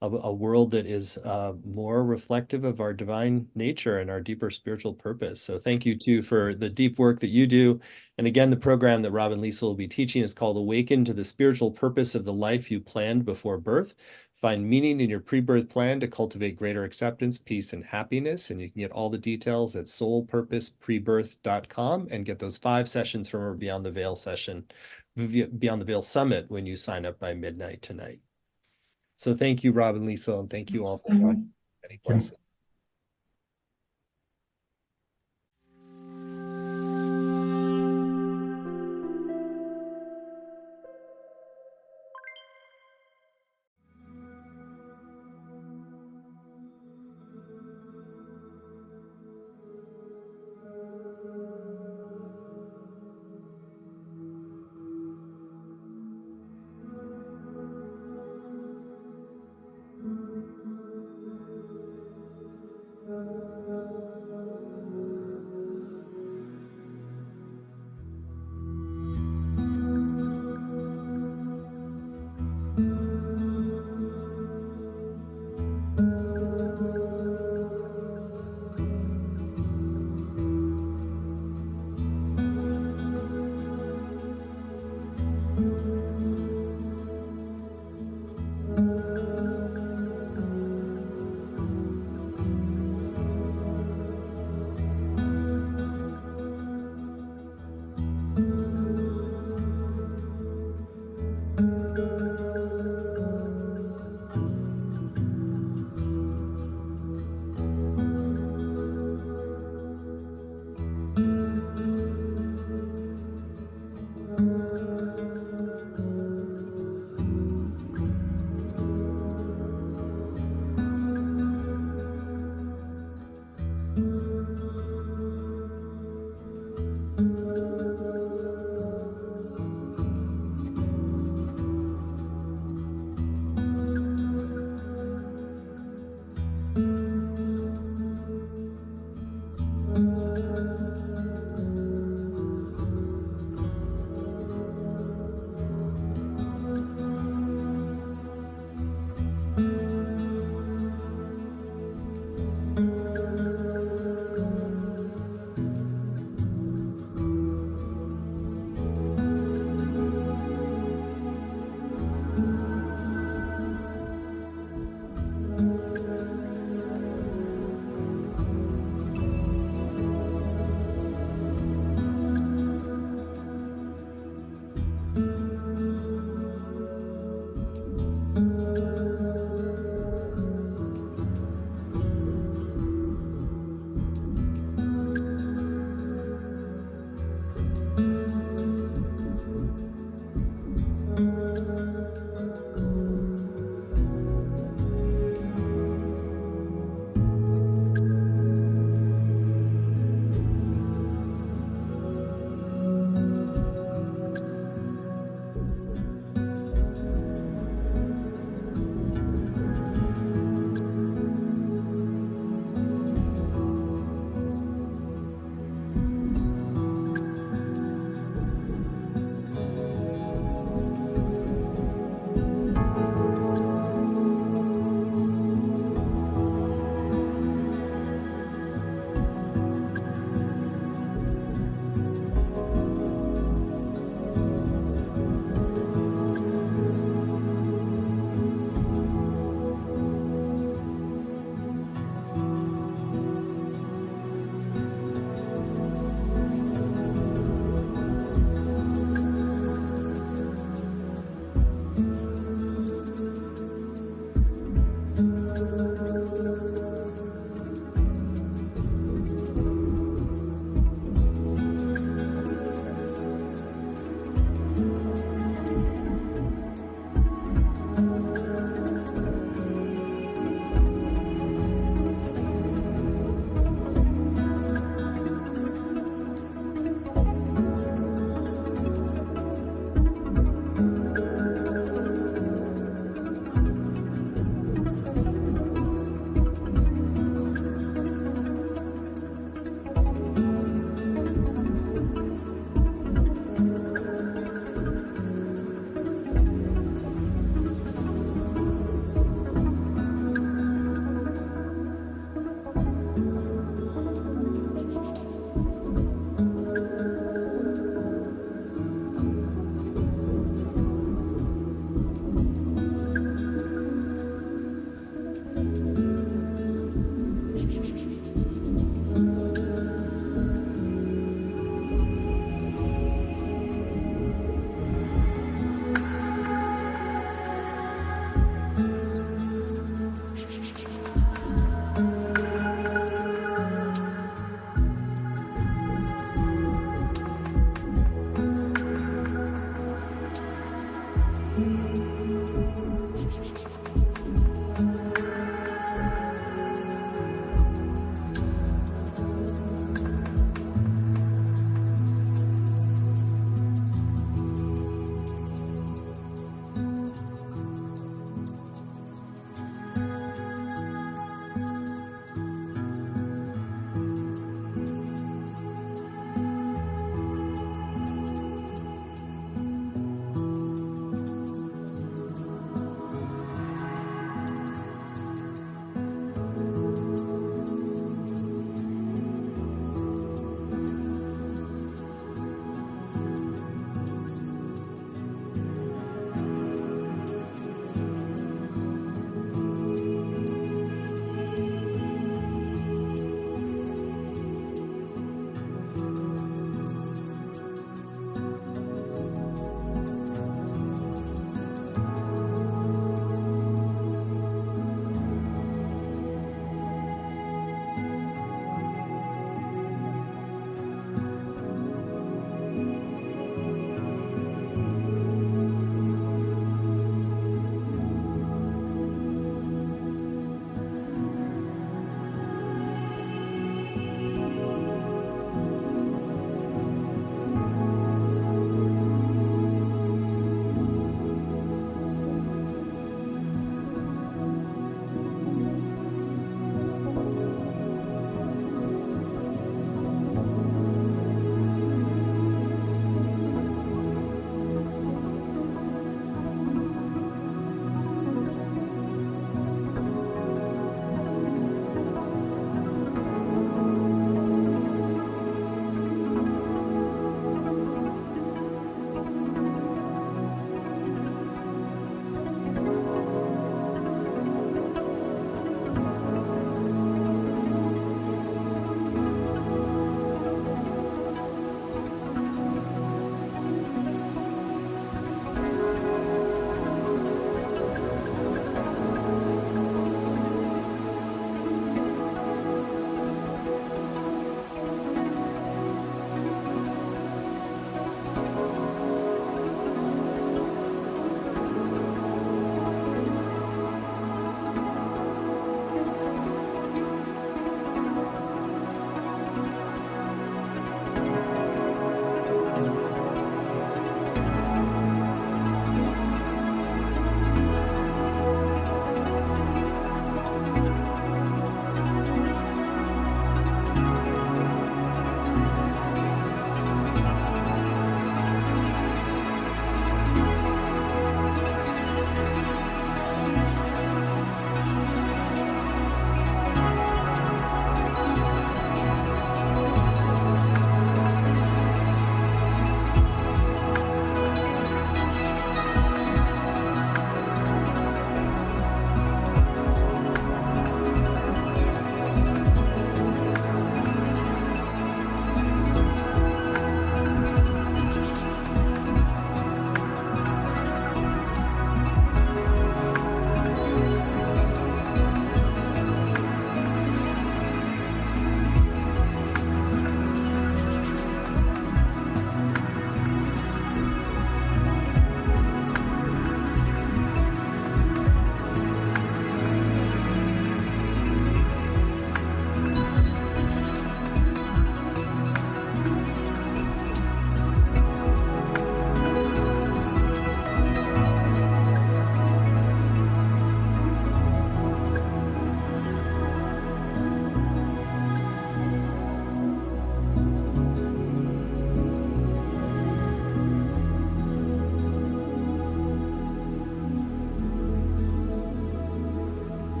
a world that is more reflective of our divine nature and our deeper spiritual purpose. So thank you, too, for the deep work that you do. And again, the program that Rob and Liesel will be teaching is called Awaken to the Spiritual Purpose of the Life You Planned Before Birth. Find meaning in your pre-birth plan to cultivate greater acceptance, peace, and happiness. And you can get all the details at soulpurposeprebirth.com and get those 5 sessions from our Beyond the Veil session, Beyond the Veil Summit, when you sign up by midnight tonight. So thank you, Rob and Liesel, and thank you all for joining. Many blessings.